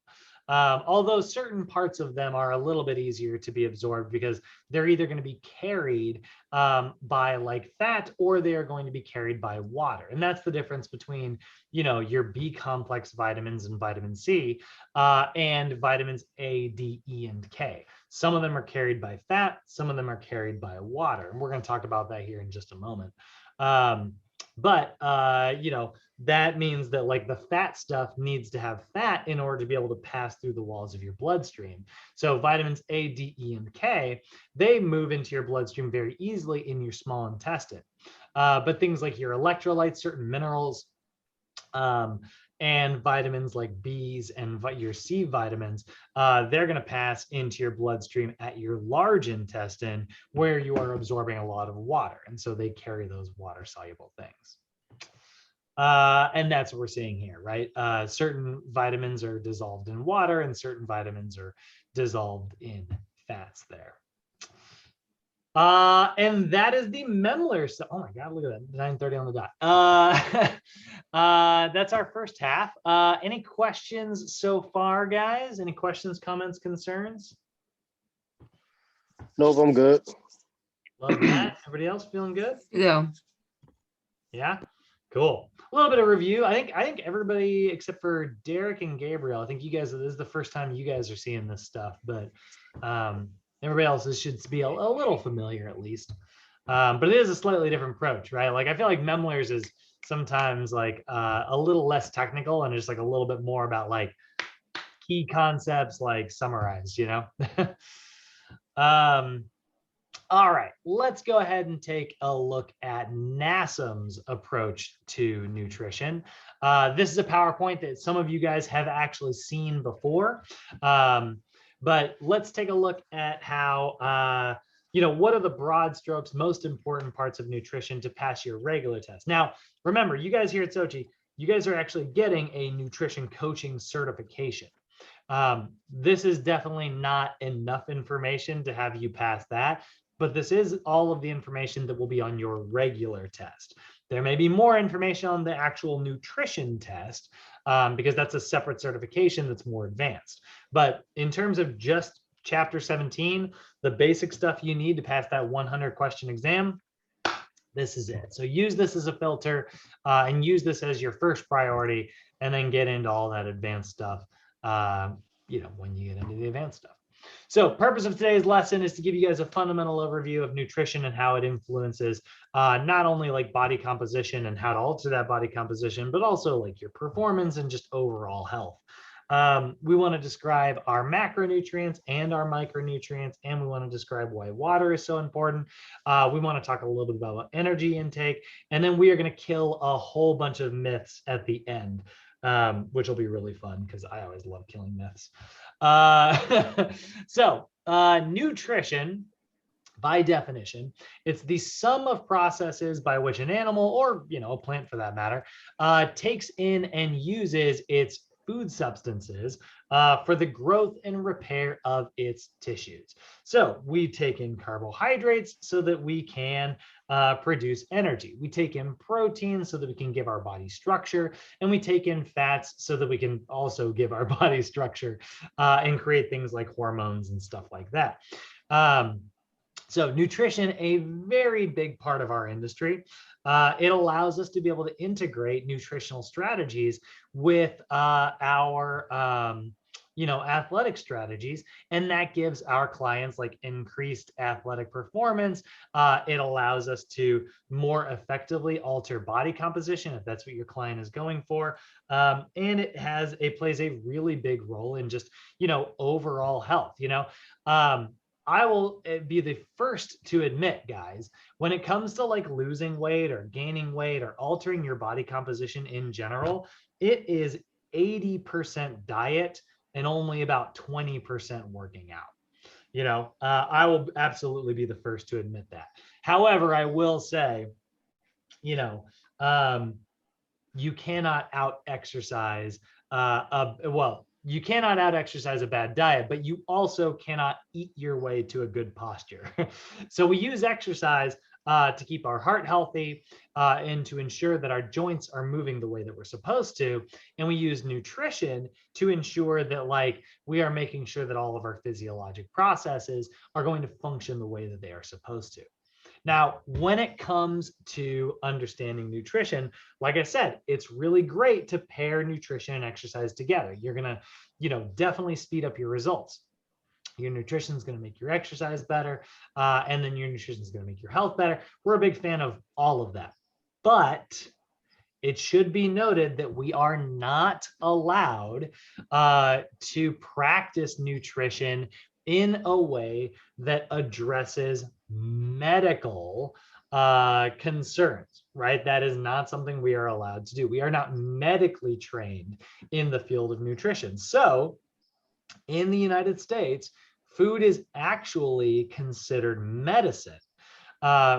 Although certain parts of them are a little bit easier to be absorbed because they're either going to be carried by like fat or they are going to be carried by water. And that's the difference between, you know, your B complex vitamins and vitamin C and vitamins A, D, E, and K. Some of them are carried by fat, some of them are carried by water. And we're going to talk about that here in just a moment. You know, that means that like the fat stuff needs to have fat in order to be able to pass through the walls of your bloodstream. So vitamins A, D, E, and K, they move into your bloodstream very easily in your small intestine. But things like your electrolytes, certain minerals, and vitamins like B's and your C vitamins, they're going to pass into your bloodstream at your large intestine where you are absorbing a lot of water. And so they carry those water soluble things. And that's what we're seeing here, right? Certain vitamins are dissolved in water and certain vitamins are dissolved in fats there. And that is the Memler. So, oh my God, look at that, 9:30 on the dot. That's our first half. Any questions so far, guys? Any questions, comments, concerns? Nope, I'm good. Love that. Everybody else feeling good? Yeah. Yeah. Cool. A little bit of review. I think everybody except for Derek and Gabriel, I think you guys, this is the first time you guys are seeing this stuff, but everybody else, this should be a little familiar at least. But it is a slightly different approach, right? Like I feel like Memler's is sometimes like a little less technical and just like a little bit more about like key concepts like summarized, you know? All right, let's go ahead and take a look at NASM's approach to nutrition. This is a PowerPoint that some of you guys have actually seen before, but let's take a look at how, what are the broad strokes, most important parts of nutrition to pass your regular test. Now, remember, you guys here at Sochi, you guys are actually getting a nutrition coaching certification. This is definitely not enough information to have you pass that, but this is all of the information that will be on your regular test. There may be more information on the actual nutrition test because that's a separate certification that's more advanced. But in terms of just chapter 17, the basic stuff you need to pass that 100 question exam, this is it. So use this as a filter and use this as your first priority, and then get into all that advanced stuff when you get into the advanced stuff. So purpose of today's lesson is to give you guys a fundamental overview of nutrition and how it influences not only like body composition and how to alter that body composition, but also like your performance and just overall health. We want to describe our macronutrients and our micronutrients, and we want to describe why water is so important. We want to talk a little bit about energy intake, and then we are going to kill a whole bunch of myths at the end. Which will be really fun because I always love killing myths. So nutrition, by definition, it's the sum of processes by which an animal, or a plant for that matter, takes in and uses its food substances for the growth and repair of its tissues. So we take in carbohydrates so that we can produce energy. We take in protein so that we can give our body structure, and we take in fats so that we can also give our body structure and create things like hormones and stuff like that. So nutrition, a very big part of our industry. It allows us to be able to integrate nutritional strategies with our athletic strategies, and that gives our clients like increased athletic performance. It allows us to more effectively alter body composition if that's what your client is going for, and it plays a really big role in just overall health. I will be the first to admit, guys, when it comes to like losing weight or gaining weight or altering your body composition in general, it is 80% diet and only about 20% working out. I will absolutely be the first to admit that. However, I will say, you cannot out-exercise you cannot out-exercise a bad diet, but you also cannot eat your way to a good posture. So we use exercise to keep our heart healthy and to ensure that our joints are moving the way that we're supposed to. And we use nutrition to ensure that we are making sure that all of our physiologic processes are going to function the way that they are supposed to. Now, when it comes to understanding nutrition, like I said, it's really great to pair nutrition and exercise together. You're going to, definitely speed up your results. Your nutrition is going to make your exercise better, and then your nutrition is going to make your health better. We're a big fan of all of that. But it should be noted that we are not allowed to practice nutrition in a way that addresses medical concerns, right? That is not something we are allowed to do. We are not medically trained in the field of nutrition. So in the United States, food is actually considered medicine,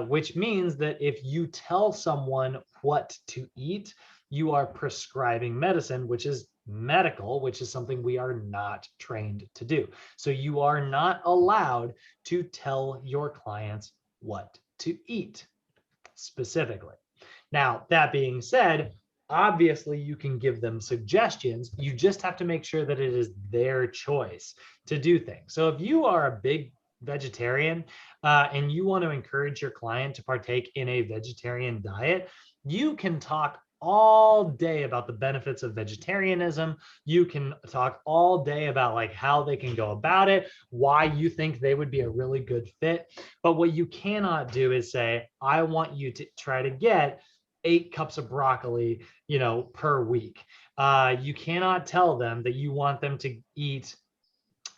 which means that if you tell someone what to eat, you are prescribing medicine, which is medical, which is something we are not trained to do. So you are not allowed to tell your clients what to eat specifically. Now, that being said, obviously you can give them suggestions. You just have to make sure that it is their choice to do things. So if you are a big vegetarian and you want to encourage your client to partake in a vegetarian diet, you can talk all day about the benefits of vegetarianism. You can talk all day about like how they can go about it, why you think they would be a really good fit. But what you cannot do is say, I want you to try to get 8 cups of broccoli, per week. You cannot tell them that you want them to eat,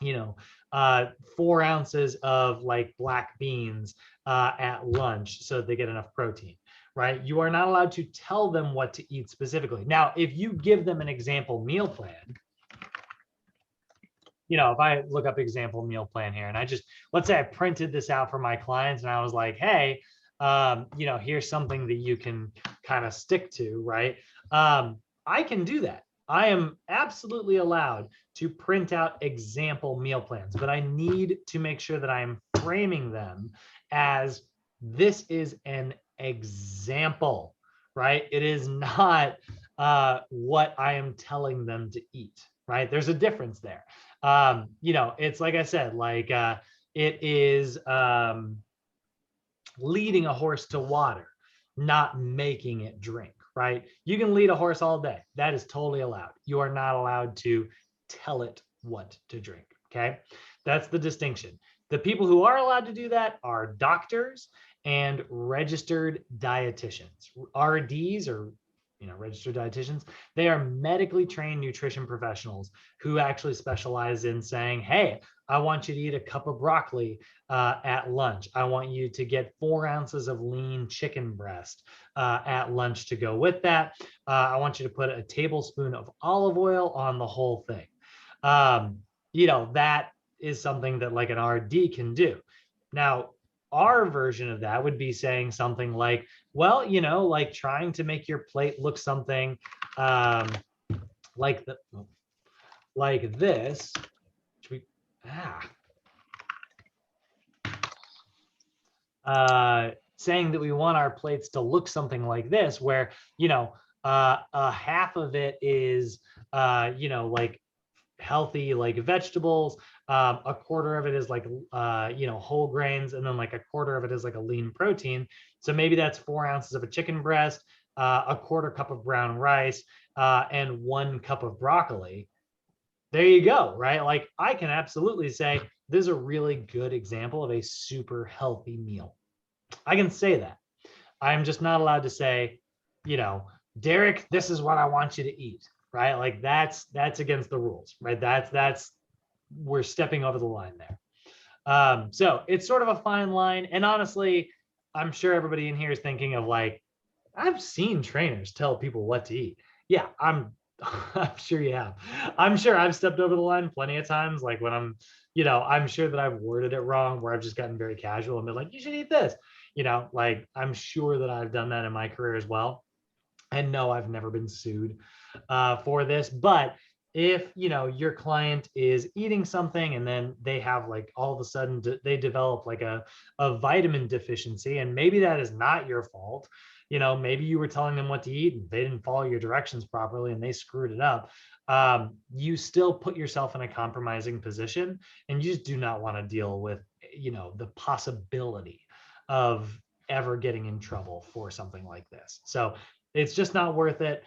4 ounces of like black beans at lunch so that they get enough protein, right? You are not allowed to tell them what to eat specifically. Now, if you give them an example meal plan, if I look up example meal plan here and let's say I printed this out for my clients and I was like, hey, here's something that you can kind of stick to, right? I can do that. I am absolutely allowed to print out example meal plans, but I need to make sure that I'm framing them as this is an example, right? It is not what I am telling them to eat, right? There's a difference there. It's like I said, like it is leading a horse to water, not making it drink, right? You can lead a horse all day. That is totally allowed. You are not allowed to tell it what to drink, okay? That's the distinction. The people who are allowed to do that are doctors and registered dietitians. RDs, or registered dietitians, they are medically trained nutrition professionals who actually specialize in saying, hey, I want you to eat a cup of broccoli at lunch. I want you to get 4 ounces of lean chicken breast at lunch to go with that. I want you to put a tablespoon of olive oil on the whole thing. That is something that like an RD can do. Now, our version of that would be saying something like, well, like trying to make your plate look something like this. Saying that we want our plates to look something like this, where half of it is like healthy like vegetables, a quarter of it is like whole grains, and then like a quarter of it is like a lean protein. So maybe that's 4 ounces of a chicken breast, a quarter cup of brown rice, and 1 cup of broccoli. There you go, right? Like I can absolutely say this is a really good example of a super healthy meal. I can say that. I'm just not allowed to say, Derek, this is what I want you to eat, right? Like that's against the rules, right? That's we're stepping over the line there. So it's sort of a fine line. And honestly, I'm sure everybody in here is thinking of like, I've seen trainers tell people what to eat. Yeah, I'm sure you have. I'm sure I've stepped over the line plenty of times. Like when I'm sure that I've worded it wrong, where I've just gotten very casual and been like, you should eat this. Like I'm sure that I've done that in my career as well. And no, I've never been sued for this. But if your client is eating something and then they have like all of a sudden they develop like a vitamin deficiency, and maybe that is not your fault. Maybe you were telling them what to eat and they didn't follow your directions properly and they screwed it up. You still put yourself in a compromising position, and you just do not want to deal with the possibility of ever getting in trouble for something like this. So it's just not worth it.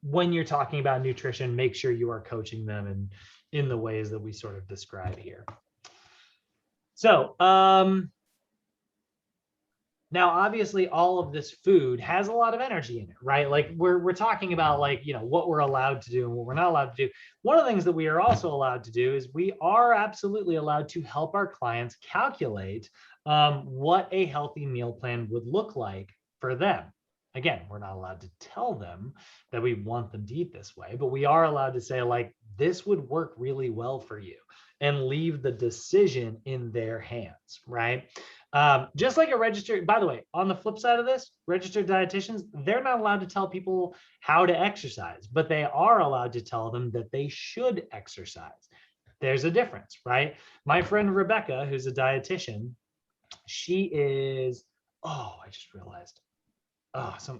When you're talking about nutrition, make sure you are coaching them in the ways that we sort of describe here. So now, obviously, all of this food has a lot of energy in it, right? Like we're talking about like, what we're allowed to do and what we're not allowed to do. One of the things that we are also allowed to do is we are absolutely allowed to help our clients calculate what a healthy meal plan would look like for them. Again, we're not allowed to tell them that we want them to eat this way, but we are allowed to say like, this would work really well for you, and leave the decision in their hands, right? Just like a registered, by the way, on the flip side of this, registered dietitians, they're not allowed to tell people how to exercise, but they are allowed to tell them that they should exercise. There's a difference, right? My friend Rebecca, who's a dietitian, she is, oh, I just realized,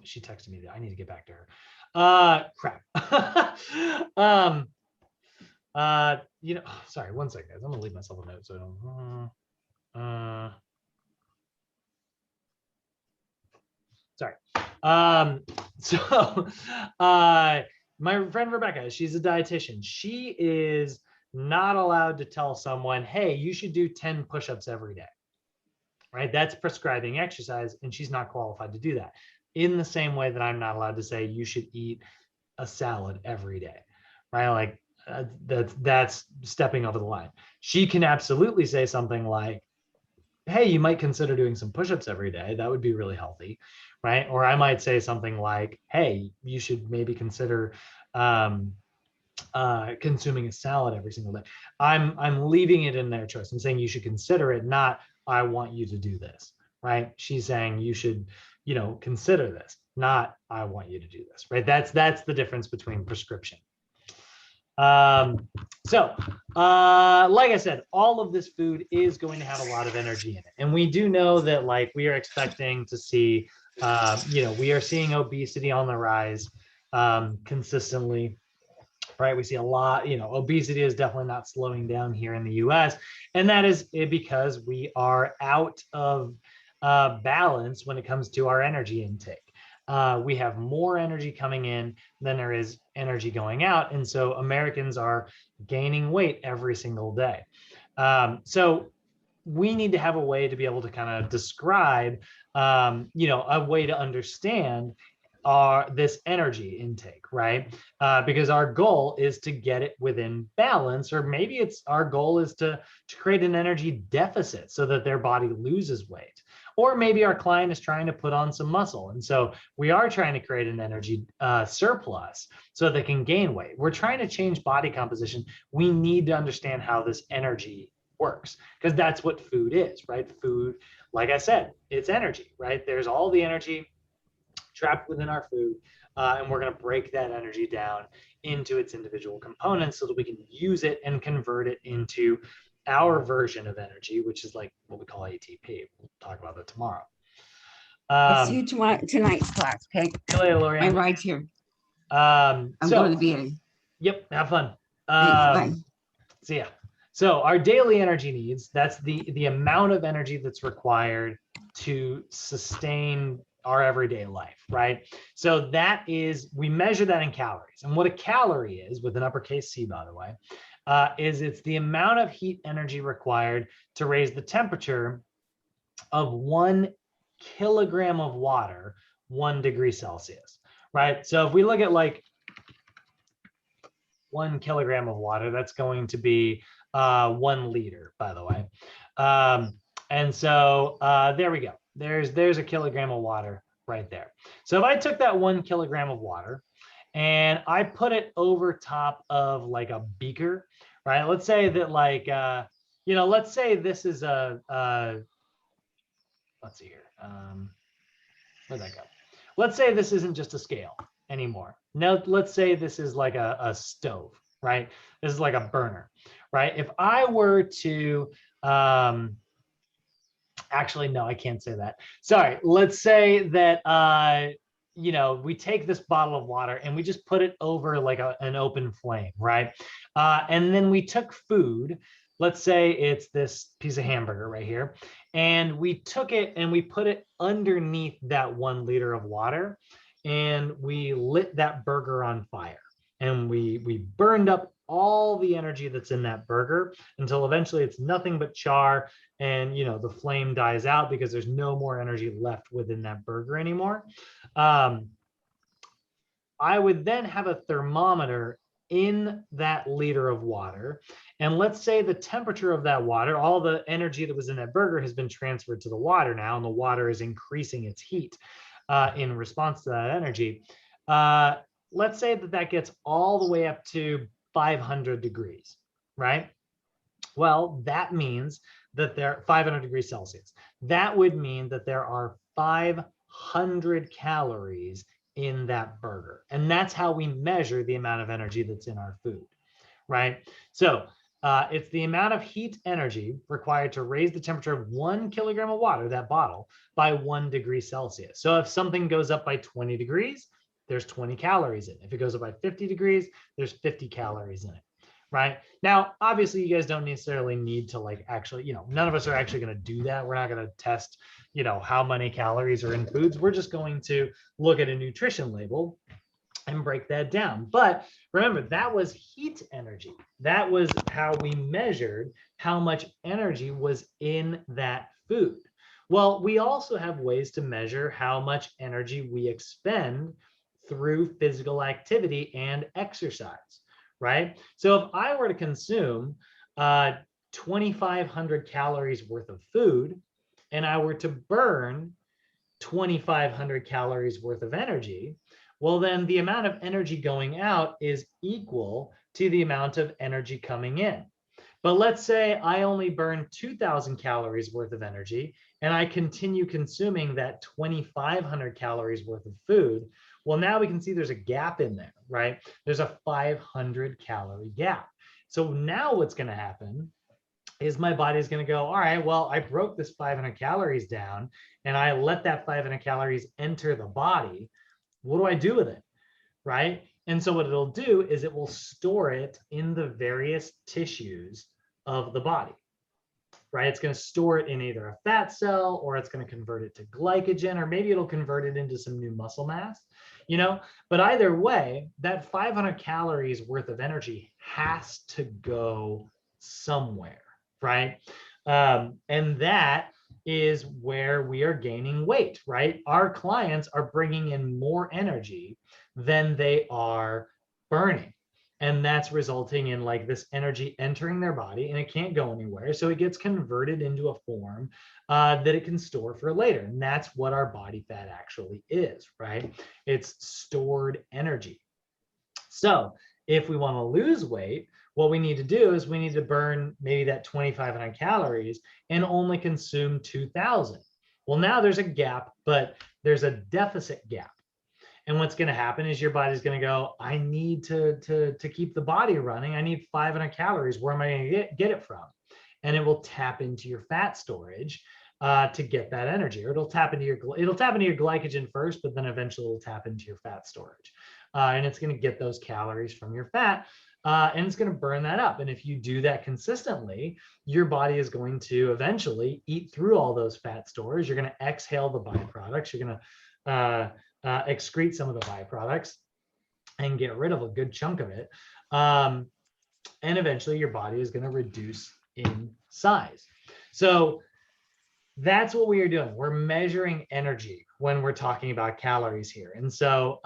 she texted me that I need to get back to her. Crap. Sorry, one second, guys. I'm gonna leave myself a note so I don't. Sorry. So my friend Rebecca, she's a dietitian. She is not allowed to tell someone, hey, you should do 10 push-ups every day, right? That's prescribing exercise, and she's not qualified to do that. In the same way that I'm not allowed to say you should eat a salad every day, right? Like that's stepping over the line. She can absolutely say something like, hey, you might consider doing some push-ups every day. That would be really healthy, right? Or I might say something like, hey, you should maybe consider consuming a salad every single day. I'm leaving it in their choice. I'm saying you should consider it, not I want you to do this, right? She's saying you should, consider this, not I want you to do this, right? That's the difference between prescription. So like I said, all of this food is going to have a lot of energy in it. And we do know that like we are expecting to see, we are seeing obesity on the rise consistently, right? We see a lot, obesity is definitely not slowing down here in the US. And that is because we are out of balance when it comes to our energy intake. We have more energy coming in than there is energy going out. And so Americans are gaining weight every single day. So we need to have a way to be able to kind of describe, a way to understand this energy intake, right? Because our goal is to get it within balance, or maybe it's our goal is to create an energy deficit so that their body loses weight. Or maybe our client is trying to put on some muscle. And so we are trying to create an energy surplus so they can gain weight. We're trying to change body composition. We need to understand how this energy works, because that's what food is, right? Food, like I said, it's energy, right? There's all the energy trapped within our food, and we're going to break that energy down into its individual components so that we can use it and convert it into our version of energy, which is like what we call ATP. We'll talk about that tomorrow. I'll see you tonight's class, okay? See you later, Lorianne. My ride's here. I'm going to the VA. Yep, have fun. Thanks, bye. See ya. So our daily energy needs, that's the amount of energy that's required to sustain our everyday life, right? So that is, we measure that in calories. And what a calorie is, with an uppercase C, by the way, is it's the amount of heat energy required to raise the temperature of 1 kilogram of water 1 degree Celsius, right? So if we look at like 1 kilogram of water, that's going to be 1 liter, by the way. And so there we go. There's a kilogram of water right there. So if I took that 1 kilogram of water and I put it over top of like a beaker, right? Let's say that like, let's say this is let's see here. Where'd that go? Let's say this isn't just a scale anymore. Now, let's say this is like a stove, right? This is like a burner, right? If I were to, actually, no, I can't say that. Sorry. Let's say that, we take this bottle of water and we just put it over like an open flame, right? And then we took food. Let's say it's this piece of hamburger right here. And we took it and we put it underneath that 1 liter of water. And we lit that burger on fire. And we burned up all the energy that's in that burger until eventually it's nothing but char, and the flame dies out because there's no more energy left within that burger anymore. I would then have a thermometer in that liter of water, and let's say the temperature of that water, all the energy that was in that burger has been transferred to the water now, and the water is increasing its heat in response to that energy. Let's say that gets all the way up to 500 degrees, right? Well, that means that there are 500 degrees Celsius. That would mean that there are 500 calories in that burger. And that's how we measure the amount of energy that's in our food, right? So it's the amount of heat energy required to raise the temperature of 1 kilogram of water, that bottle, by 1 degree Celsius. So if something goes up by 20 degrees, there's 20 calories in it. If it goes up by 50 degrees, there's 50 calories in it, right? Now, obviously, you guys don't necessarily need to like actually, none of us are actually going to do that. We're not going to test, how many calories are in foods. We're just going to look at a nutrition label and break that down. But remember, that was heat energy. That was how we measured how much energy was in that food. Well, we also have ways to measure how much energy we expend through physical activity and exercise, right? So if I were to consume 2,500 calories worth of food and I were to burn 2,500 calories worth of energy, well, then the amount of energy going out is equal to the amount of energy coming in. But let's say I only burn 2,000 calories worth of energy and I continue consuming that 2,500 calories worth of food. Well, now we can see there's a gap in there, right? There's a 500 calorie gap. So now what's going to happen is my body is going to go, all right, well, I broke this 500 calories down and I let that 500 calories enter the body. What do I do with it, right? And so what it'll do is it will store it in the various tissues of the body, right? It's going to store it in either a fat cell or it's going to convert it to glycogen, or maybe it'll convert it into some new muscle mass, but either way, that 500 calories worth of energy has to go somewhere, right? And that is where we are gaining weight, right? Our clients are bringing in more energy than they are burning. And that's resulting in like this energy entering their body and it can't go anywhere. So it gets converted into a form that it can store for later. And that's what our body fat actually is, right? It's stored energy. So if we want to lose weight, what we need to do is we need to burn maybe that 2,500 calories and only consume 2,000. Well, now there's a gap, but there's a deficit gap. And what's going to happen is your body's going to go, I need to keep the body running. I need 500 calories. Where am I going to get it from? And it will tap into your fat storage to get that energy, or it'll tap into your glycogen first, but then eventually it'll tap into your fat storage. And it's going to get those calories from your fat. And it's going to burn that up. And if you do that consistently, your body is going to eventually eat through all those fat stores. You're going to exhale the byproducts. You're going to excrete some of the byproducts and get rid of a good chunk of it. And eventually your body is going to reduce in size. So that's what we are doing. We're measuring energy when we're talking about calories here. And so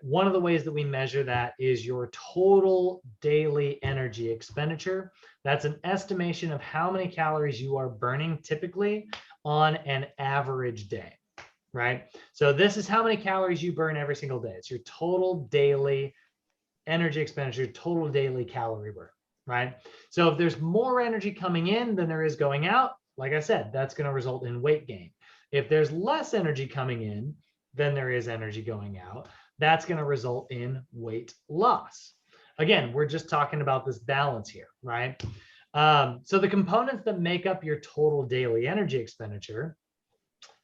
one of the ways that we measure that is your total daily energy expenditure. That's an estimation of how many calories you are burning typically on an average day, right? So this is how many calories you burn every single day. It's your total daily energy expenditure, total daily calorie burn, right? So if there's more energy coming in than there is going out, like I said, that's going to result in weight gain. If there's less energy coming in than there is energy going out, that's going to result in weight loss. Again, we're just talking about this balance here, right? So the components that make up your total daily energy expenditure,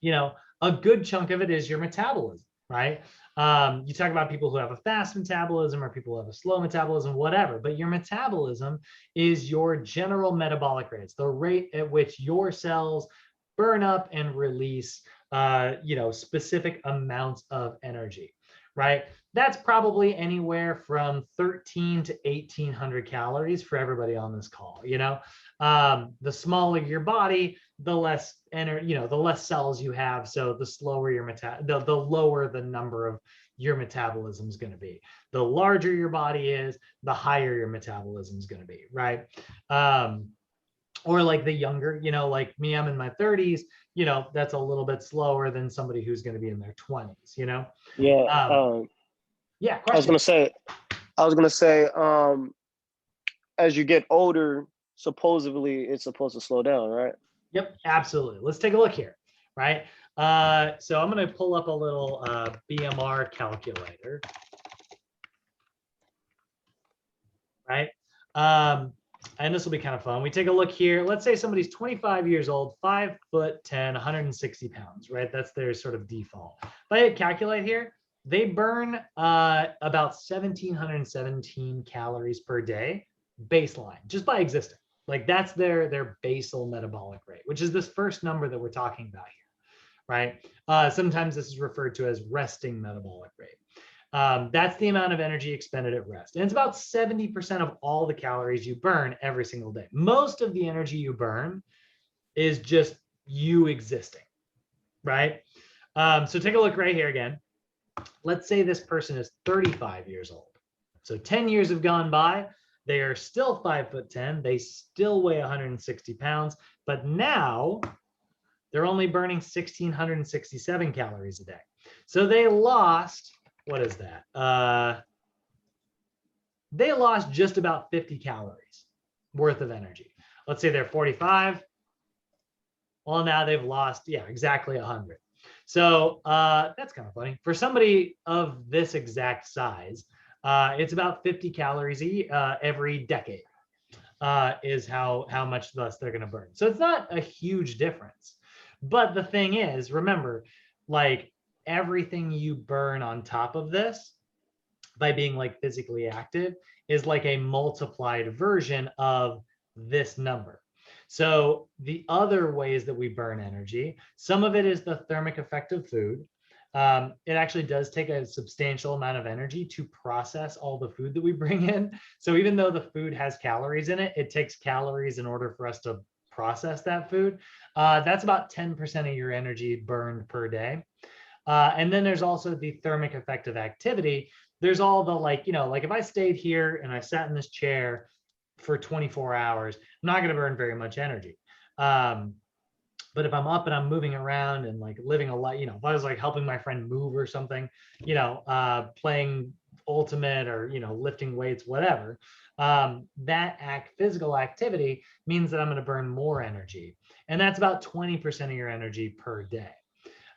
a good chunk of it is your metabolism, right? You talk about people who have a fast metabolism or people who have a slow metabolism, whatever, but your metabolism is your general metabolic rate. It's the rate at which your cells burn up and release, specific amounts of energy, right? That's probably anywhere from 1,300 to 1,800 calories for everybody on this call. The smaller your body, the less the less cells you have. So the slower your the lower the number of your metabolism is going to be. The larger your body is, the higher your metabolism is going to be, right? Or like the younger, like me, I'm in my 30s, that's a little bit slower than somebody who's going to be in their 20s, Yeah. Yeah. I was going to say, as you get older, supposedly it's supposed to slow down, right? Yep, absolutely. Let's take a look here, right? So I'm going to pull up a little BMR calculator, right? And this will be kind of fun. We take a look here. Let's say somebody's 25 years old, 5'10", 160 pounds, right? That's their sort of default. If I hit calculate here, they burn about 1,717 calories per day. baseline just by existing. Like that's their basal metabolic rate, which is this first number that we're talking about here, right? Sometimes this is referred to as resting metabolic rate. That's the amount of energy expended at rest. And it's about 70% of all the calories you burn every single day. Most of the energy you burn is just you existing, right? So take a look right here again. Let's say this person is 35 years old. So 10 years have gone by. They are still 5'10". They still weigh 160 pounds, but now they're only burning 1,667 calories a day. So they lost, what is that? They lost just about 50 calories worth of energy. Let's say they're 45. Well, now they've lost, yeah, exactly 100. So that's kind of funny. For somebody of this exact size, it's about 50 calories every decade is how much less they're going to burn. So it's not a huge difference. But the thing is, remember, like everything you burn on top of this by being like physically active is like a multiplied version of this number. So the other ways that we burn energy, some of it is the thermic effect of food. It actually does take a substantial amount of energy to process all the food that we bring in. So even though the food has calories in it, it takes calories in order for us to process that food. That's about 10% of your energy burned per day. And then there's also the thermic effect of activity. There's all the like if I stayed here and I sat in this chair for 24 hours, I'm not going to burn very much energy. But if I'm up and I'm moving around and like living a life, if I was like helping my friend move or something, playing ultimate or, lifting weights, whatever, that physical activity means that I'm going to burn more energy. And that's about 20% of your energy per day.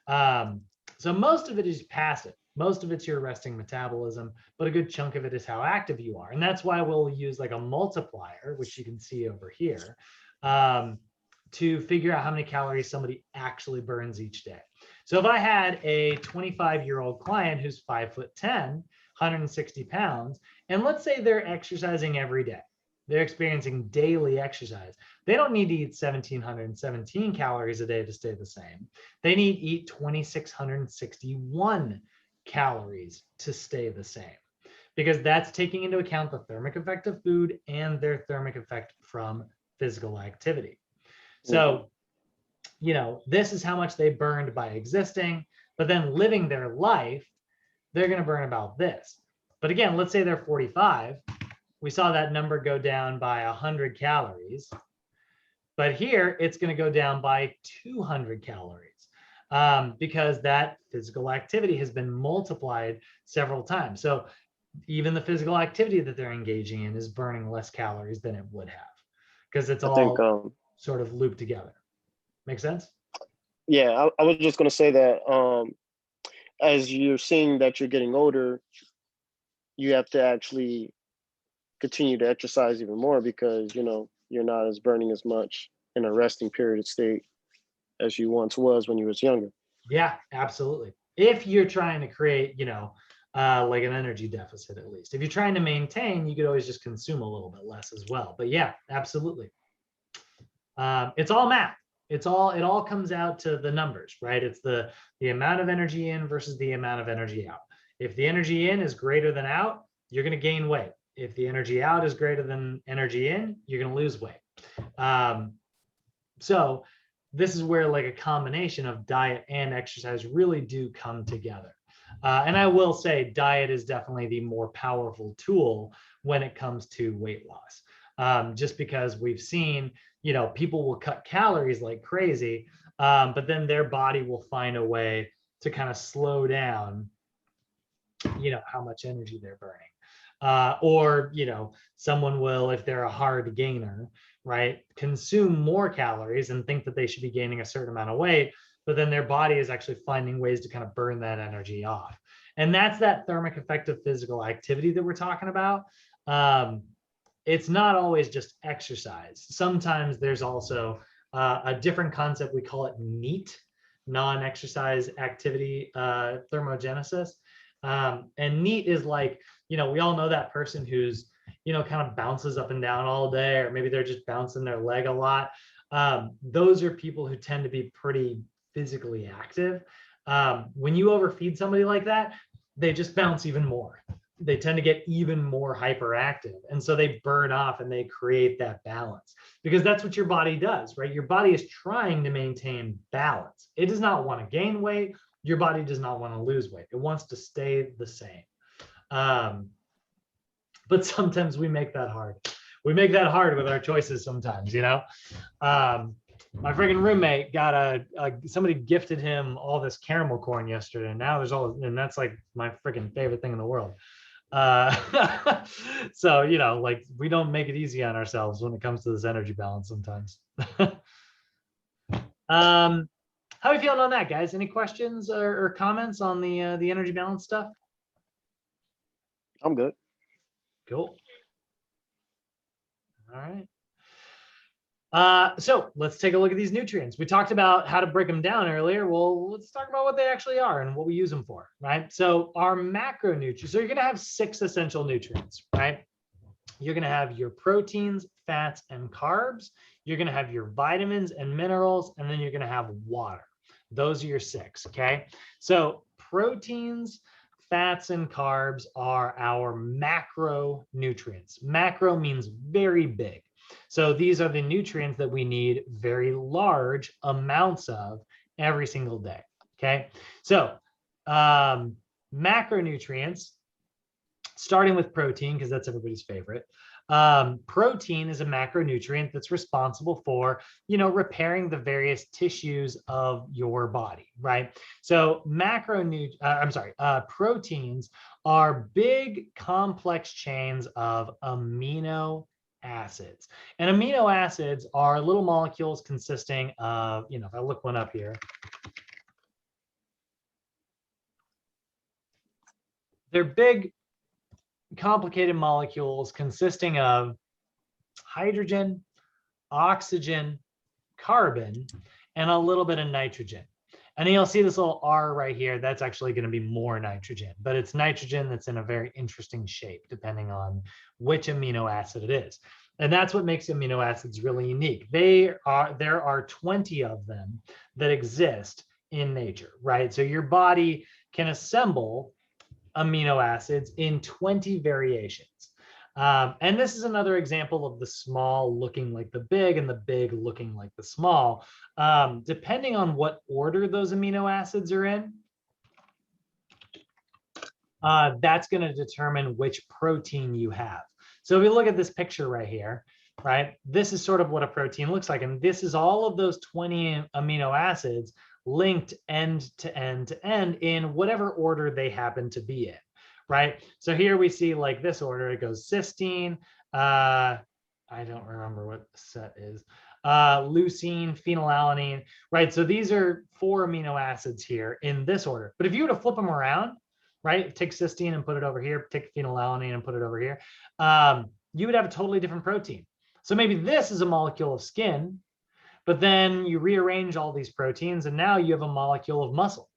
So most of it is passive. Most of it's your resting metabolism, but a good chunk of it is how active you are. And that's why we'll use like a multiplier, which you can see over here, to figure out how many calories somebody actually burns each day. So if I had a 25-year-old client who's 5'10", 160 pounds, and let's say they're exercising every day, they're experiencing daily exercise. They don't need to eat 1,717 calories a day to stay the same. They need to eat 2,661 calories to stay the same, because that's taking into account the thermic effect of food and their thermic effect from physical activity. So, this is how much they burned by existing, but then living their life, they're going to burn about this. But again, let's say they're 45. We saw that number go down by 100 calories. But here, it's going to go down by 200 calories because that physical activity has been multiplied several times. So even the physical activity that they're engaging in is burning less calories than it would have, because it's all sort of looped together. Make sense? Yeah, I was just going to say that as you're seeing that you're getting older, you have to actually continue to exercise even more, because you're not as burning as much in a resting period state as you once was when you was younger. Yeah, absolutely. If you're trying to create, like an energy deficit, at least. If you're trying to maintain, you could always just consume a little bit less as well. But yeah, absolutely. It's all math. It all comes out to the numbers, right? It's the amount of energy in versus the amount of energy out. If the energy in is greater than out, you're going to gain weight. If the energy out is greater than energy in, you're going to lose weight. So this is where like a combination of diet and exercise really do come together. And I will say diet is definitely the more powerful tool when it comes to weight loss. Just because we've seen, people will cut calories like crazy, but then their body will find a way to kind of slow down, how much energy they're burning. Or, someone will, if they're a hard gainer, right, consume more calories and think that they should be gaining a certain amount of weight, but then their body is actually finding ways to kind of burn that energy off. And that's that thermic effect of physical activity that we're talking about. It's not always just exercise. Sometimes there's also a different concept. We call it NEAT, non-exercise activity thermogenesis. And NEAT is like, we all know that person who's kind of bounces up and down all day, or maybe they're just bouncing their leg a lot. Those are people who tend to be pretty physically active. When you overfeed somebody like that, they just bounce even more. They tend to get even more hyperactive. And so they burn off and they create that balance, because that's what your body does, right? Your body is trying to maintain balance. It does not want to gain weight. Your body does not want to lose weight. It wants to stay the same. But sometimes we make that hard. We make that hard with our choices sometimes, my freaking roommate got somebody gifted him all this caramel corn yesterday, and now and that's like my freaking favorite thing in the world. So, like, we don't make it easy on ourselves when it comes to this energy balance sometimes. How are you feeling on that, guys? Any questions or comments on the energy balance stuff? I'm good. Cool. All right. So let's take a look at these nutrients. We talked about how to break them down earlier. Well, let's talk about what they actually are and what we use them for, right? So our macronutrients, so you're going to have 6 essential nutrients, right? You're going to have your proteins, fats, and carbs. You're going to have your vitamins and minerals, and then you're going to have water. Those are your 6, okay? So proteins, fats, and carbs are our macronutrients. Macro means very big. So these are the nutrients that we need very large amounts of every single day, okay? So macronutrients, starting with protein, because that's everybody's favorite. Protein is a macronutrient that's responsible for, repairing the various tissues of your body, right? So proteins are big, complex chains of amino acids. And amino acids are little molecules consisting of, if I look one up here, they're big, complicated molecules consisting of hydrogen, oxygen, carbon, and a little bit of nitrogen. And then you'll see this little R right here. That's actually going to be more nitrogen, but it's nitrogen that's in a very interesting shape depending on which amino acid it is. And that's what makes amino acids really unique. There are 20 of them that exist in nature, right? So your body can assemble amino acids in 20 variations. And this is another example of the small looking like the big and the big looking like the small. Depending on what order those amino acids are in, that's going to determine which protein you have. So if you look at this picture right here, right, this is sort of what a protein looks like. And this is all of those 20 amino acids linked end to end to end in whatever order they happen to be in, right? So here we see like this order, it goes cysteine, I don't remember what the set is, leucine, phenylalanine, right? So these are 4 amino acids here in this order. But if you were to flip them around, right, take cysteine and put it over here, take phenylalanine and put it over here, you would have a totally different protein. So maybe this is a molecule of skin, but then you rearrange all these proteins and now you have a molecule of muscle,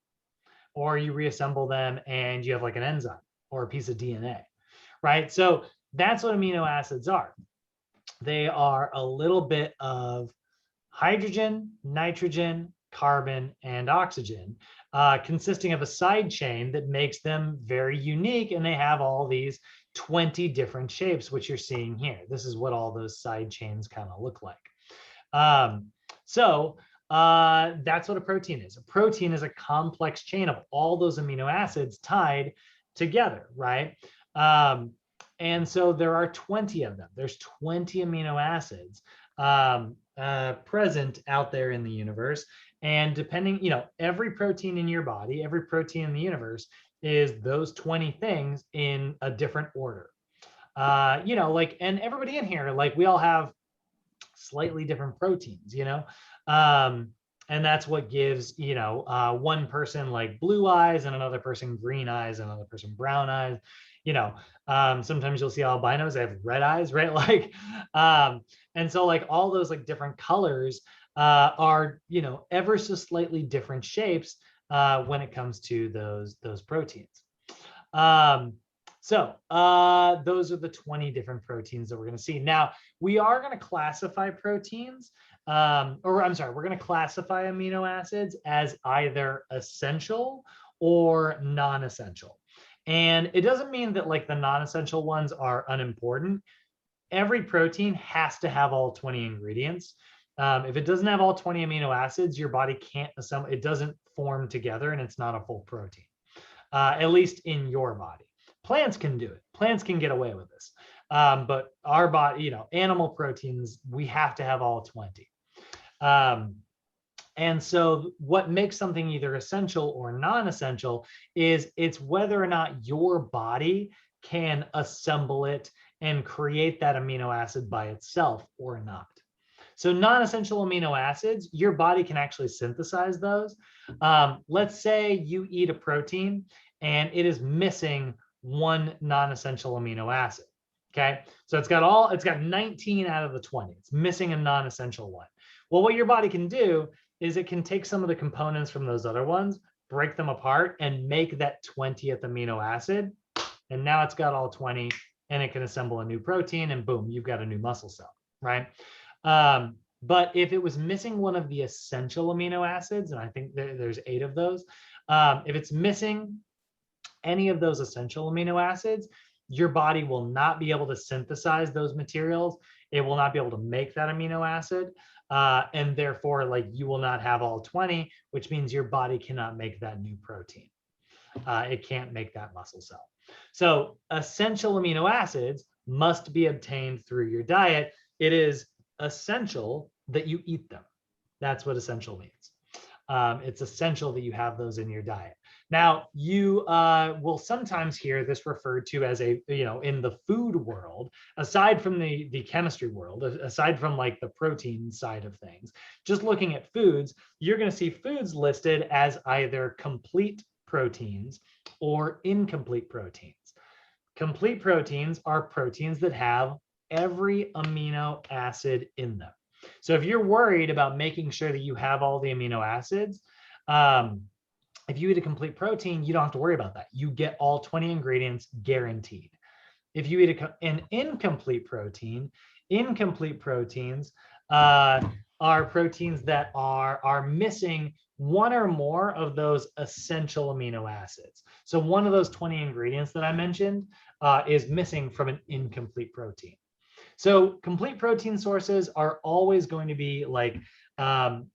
or you reassemble them and you have like an enzyme or a piece of DNA, right? So that's what amino acids are. They are a little bit of hydrogen, nitrogen, carbon, and oxygen, consisting of a side chain that makes them very unique. And they have all these 20 different shapes, which you're seeing here. This is what all those side chains kind of look like. So that's what a protein is. A protein is a complex chain of all those amino acids tied together, right? And so there are 20 of them. There's 20 amino acids present out there in the universe. And depending, every protein in your body, every protein in the universe is those 20 things in a different order. And everybody in here, like, we all have slightly different proteins, and that's what gives, one person like blue eyes and another person green eyes and another person brown eyes. Sometimes you'll see albinos, they have red eyes, right? Like, and so like all those like different colors are, ever so slightly different shapes when it comes to those proteins. So those are the 20 different proteins that we're going to see. Now, we are going to classify proteins, or I'm sorry, we're going to classify amino acids as either essential or non-essential. And it doesn't mean that like the non-essential ones are unimportant. Every protein has to have all 20 ingredients. If it doesn't have all 20 amino acids, your body can't assemble, it doesn't form together and it's not a full protein, at least in your body. Plants can do it. Plants can get away with this. But our body, you know, animal proteins, we have to have all 20. And so what makes something either essential or non-essential is it's whether or not your body can assemble it and create that amino acid by itself or not. So non-essential amino acids, your body can actually synthesize those. Let's say you eat a protein and it is missing one non-essential amino acid. Okay, so it's got 19 out of the 20. It's missing a non-essential one. Well, what your body can do is it can take some of the components from those other ones, break them apart, and make that 20th amino acid. And now it's got all 20, and it can assemble a new protein, and boom, you've got a new muscle cell, right? But if it was missing one of the essential amino acids, and I think there's 8 of those, if it's missing any of those essential amino acids, your body will not be able to synthesize those materials. It will not be able to make that amino acid. And therefore, like, you will not have all 20, which means your body cannot make that new protein. It can't make that muscle cell. So essential amino acids must be obtained through your diet. It is essential that you eat them. That's what essential means. It's essential that you have those in your diet. Now, you will sometimes hear this referred to as a, you know, in the food world, aside from the chemistry world, aside from like the protein side of things, just looking at foods, you're going to see foods listed as either complete proteins or incomplete proteins. Complete proteins are proteins that have every amino acid in them. So if you're worried about making sure that you have all the amino acids, if you eat a complete protein, you don't have to worry about that. You get all 20 ingredients guaranteed. If you eat an incomplete protein, incomplete proteins are proteins that are missing one or more of those essential amino acids. So one of those 20 ingredients that I mentioned is missing from an incomplete protein. So complete protein sources are always going to be like,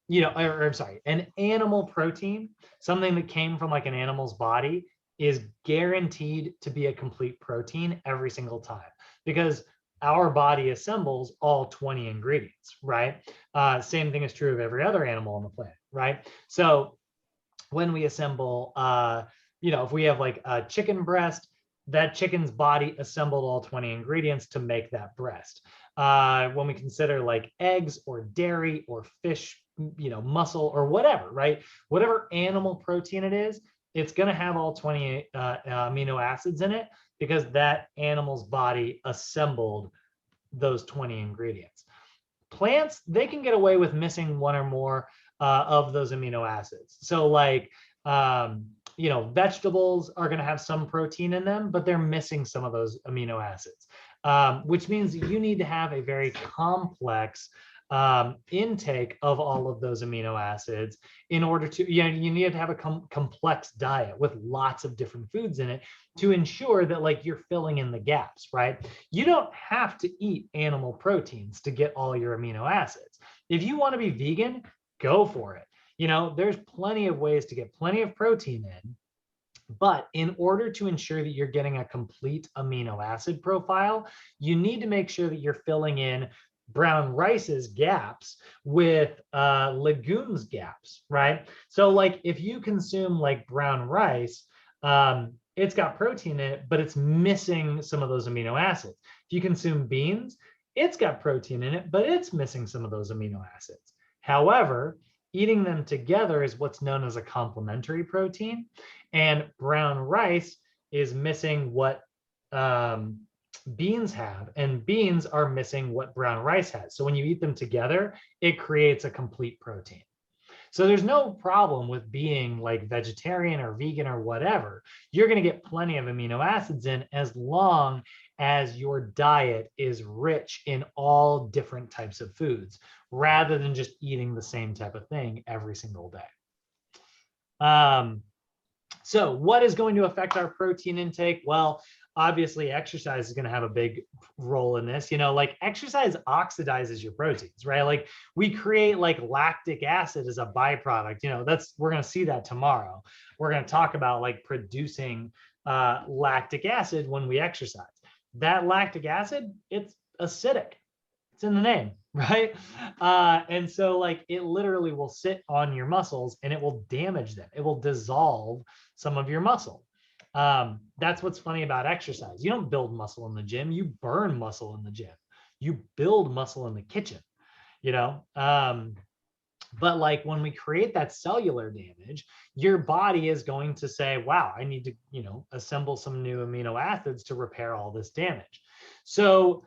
you know, I'm sorry, an animal protein, something that came from like an animal's body, is guaranteed to be a complete protein every single time, because our body assembles all 20 ingredients, right? Same thing is true of every other animal on the planet, right? So when we assemble, you know, if we have like a chicken breast, that chicken's body assembled all 20 ingredients to make that breast. When we consider like eggs or dairy or fish, you know, muscle or whatever, right? Whatever animal protein it is, it's going to have all 20 amino acids in it, because that animal's body assembled those 20 ingredients. Plants, they can get away with missing one or more of those amino acids. So like, you know, vegetables are going to have some protein in them, but they're missing some of those amino acids, which means you need to have a very complex intake of all of those amino acids in order to, you know, you need to have a complex diet with lots of different foods in it to ensure that like you're filling in the gaps, right? You don't have to eat animal proteins to get all your amino acids. If you want to be vegan, go for it. You know, there's plenty of ways to get plenty of protein in, but in order to ensure that you're getting a complete amino acid profile, you need to make sure that you're filling in brown rice's gaps with legumes gaps, right? So like if you consume like brown rice, it's got protein in it, but it's missing some of those amino acids. If you consume beans, it's got protein in it, but it's missing some of those amino acids. However, eating them together is what's known as a complementary protein, and brown rice is missing what beans have, and beans are missing what brown rice has. So when you eat them together, it creates a complete protein. So there's no problem with being like vegetarian or vegan or whatever. You're going to get plenty of amino acids in as long as your diet is rich in all different types of foods, rather than just eating the same type of thing every single day. So what is going to affect our protein intake? Well, obviously exercise is going to have a big role in this. Like exercise oxidizes your proteins, right? Like we create like lactic acid as a byproduct. We're going to see that tomorrow. We're going to talk about like producing lactic acid when we exercise. That lactic acid, it's acidic. It's in the name, right? And so like it literally will sit on your muscles and it will damage them. It will dissolve some of your muscle. That's what's funny about exercise. You don't build muscle in the gym, you burn muscle in the gym. You build muscle in the kitchen, but like when we create that cellular damage, your body is going to say, wow, I need to, assemble some new amino acids to repair all this damage. So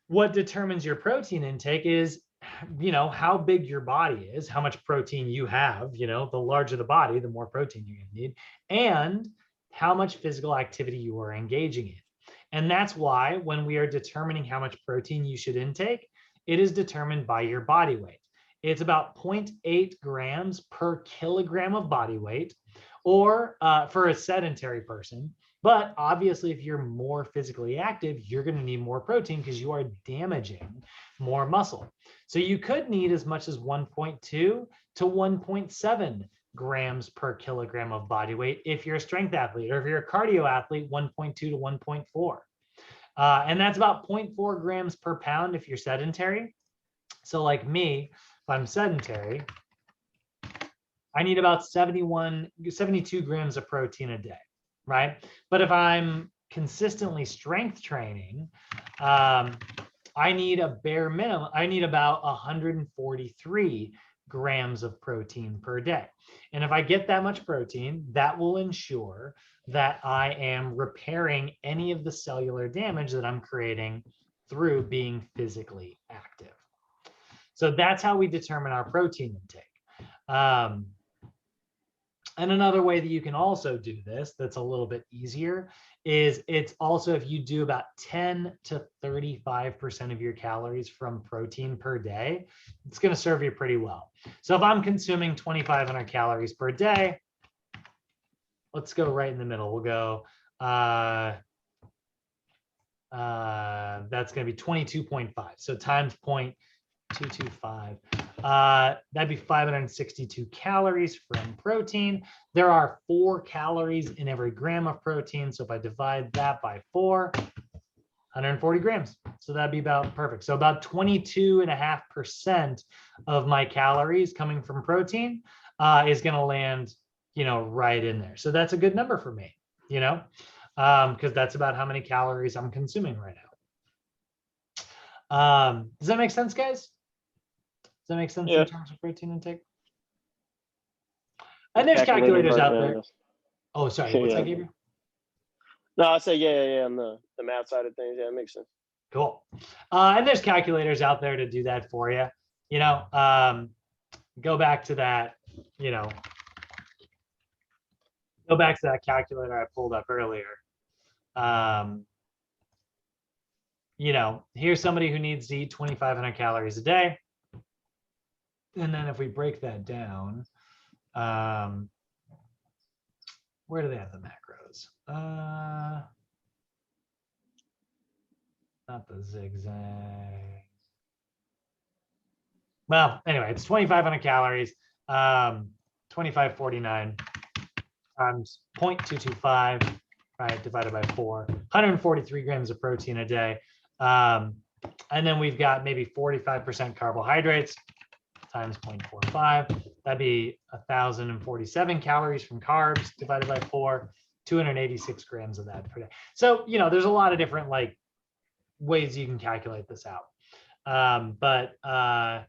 what determines your protein intake is, how big your body is, how much protein you have. The larger the body, the more protein you're going to need, and how much physical activity you are engaging in. And that's why when we are determining how much protein you should intake, it is determined by your body weight. It's about 0.8 grams per kilogram of body weight, or for a sedentary person. But obviously, if you're more physically active, you're going to need more protein because you are damaging more muscle. So you could need as much as 1.2 to 1.7 grams per kilogram of body weight if you're a strength athlete, or if you're a cardio athlete, 1.2 to 1.4. And that's about 0.4 grams per pound if you're sedentary. So like me, if I'm sedentary, I need about 72 grams of protein a day, right? But if I'm consistently strength training, I need a bare minimum, I need about 143 grams of protein per day. And if I get that much protein, that will ensure that I am repairing any of the cellular damage that I'm creating through being physically active. So that's how we determine our protein intake. And another way that you can also do this that's a little bit easier is it's also if you do about 10 to 35% of your calories from protein per day, it's going to serve you pretty well. So if I'm consuming 2,500 calories per day, let's go right in the middle. We'll go, that's going to be 22.5. So times 0.225. That'd be 562 calories from protein. There are 4 calories in every gram of protein. So if I divide that by 4, 140 grams. So that'd be about perfect. So about 22.5% of my calories coming from protein is going to land, right in there. So that's a good number for me, because that's about how many calories I'm consuming right now. Does that make sense, guys? Does that make sense in terms of protein intake? And there's calculators out there. Oh, sorry. What's that, Gabriel? No, I say yeah, on the math side of things. Yeah, it makes sense. Cool. And there's calculators out there to do that for you. Go back to that, go back to that calculator I pulled up earlier. Here's somebody who needs to eat 2,500 calories a day. And then if we break that down, where do they have the macros? Not the zigzag. Well, anyway, it's 2,500 calories, 2,549 times 0.225, right, divided by 4, 143 grams of protein a day. And then we've got maybe 45% carbohydrates times 0.45. That'd be 1,047 calories from carbs divided by 4, 286 grams of that per day. So, there's a lot of different ways you can calculate this out. But now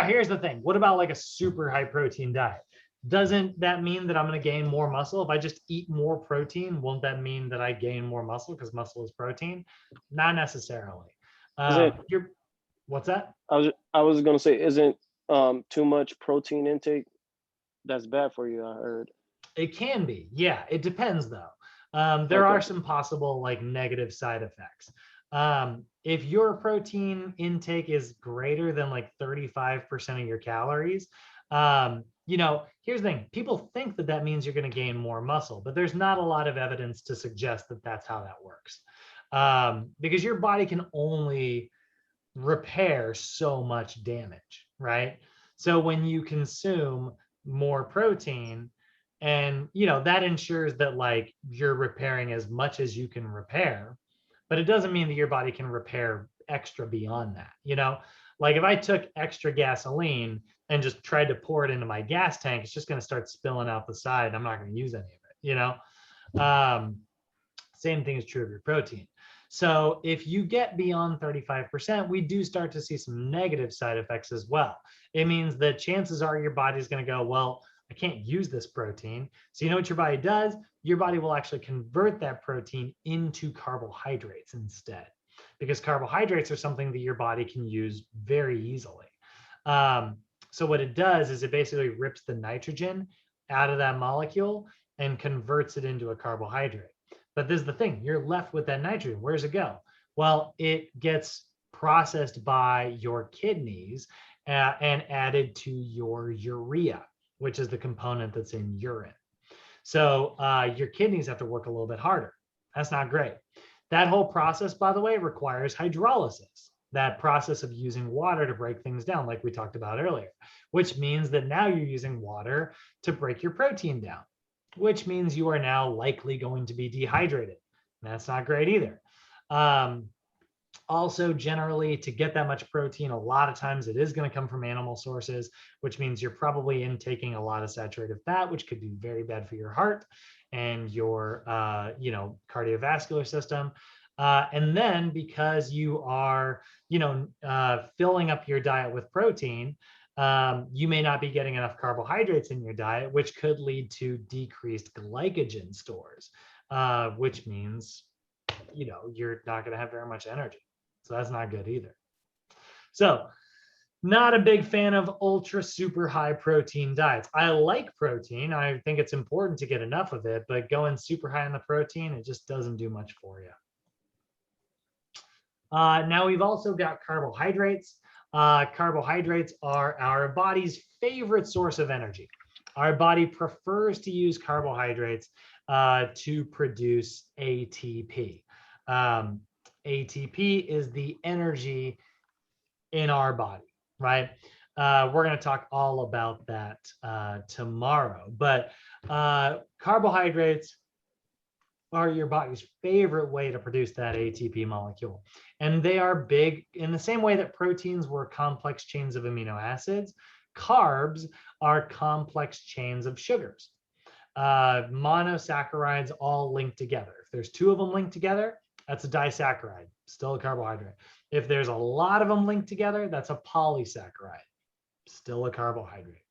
here's the thing. What about a super high protein diet? Doesn't that mean that I'm going to gain more muscle? If I just eat more protein, won't that mean that I gain more muscle because muscle is protein? Not necessarily. What's that? I was going to say, isn't too much protein intake That's bad for you, I heard. It can be, yeah. It depends though. There Okay. are some possible like negative side effects. If your protein intake is greater than like 35% of your calories, here's the thing. People think that that means you're going to gain more muscle, but there's not a lot of evidence to suggest that that's how that works. Because your body can only repair so much damage, right? So when you consume more protein, and that ensures that like you're repairing as much as you can repair, but it doesn't mean that your body can repair extra beyond that. Like if I took extra gasoline and just tried to pour it into my gas tank, it's just going to start spilling out the side. I'm not going to use any of it. Same thing is true of your protein. So if you get beyond 35%, we do start to see some negative side effects as well. It means that chances are your body is going to go, well, I can't use this protein. So you know what your body does? Your body will actually convert that protein into carbohydrates instead, because carbohydrates are something that your body can use very easily. So what it does is it basically rips the nitrogen out of that molecule and converts it into a carbohydrate. But this is the thing, you're left with that nitrogen. Where does it go? Well, it gets processed by your kidneys and added to your urea, which is the component that's in urine. So your kidneys have to work a little bit harder. That's not great. That whole process, by the way, requires hydrolysis, that process of using water to break things down, like we talked about earlier, which means that now you're using water to break your protein down, which means you are now likely going to be dehydrated. That's not great either. Also, generally, to get that much protein, a lot of times it is going to come from animal sources, which means you're probably intaking a lot of saturated fat, which could be very bad for your heart and your, cardiovascular system. And then because you are, filling up your diet with protein, you may not be getting enough carbohydrates in your diet, which could lead to decreased glycogen stores, which means, you're not going to have very much energy. So that's not good either. So not a big fan of ultra super high protein diets. I like protein. I think it's important to get enough of it, but going super high on the protein, it just doesn't do much for you. Now we've also got carbohydrates. Carbohydrates are our body's favorite source of energy. Our body prefers to use carbohydrates to produce ATP. ATP is the energy in our body, right? We're going to talk all about that tomorrow. But carbohydrates are your body's favorite way to produce that ATP molecule. And they are big in the same way that proteins were complex chains of amino acids. Carbs are complex chains of sugars. Monosaccharides all linked together. If there's two of them linked together, that's a disaccharide, still a carbohydrate. If there's a lot of them linked together, that's a polysaccharide, still a carbohydrate.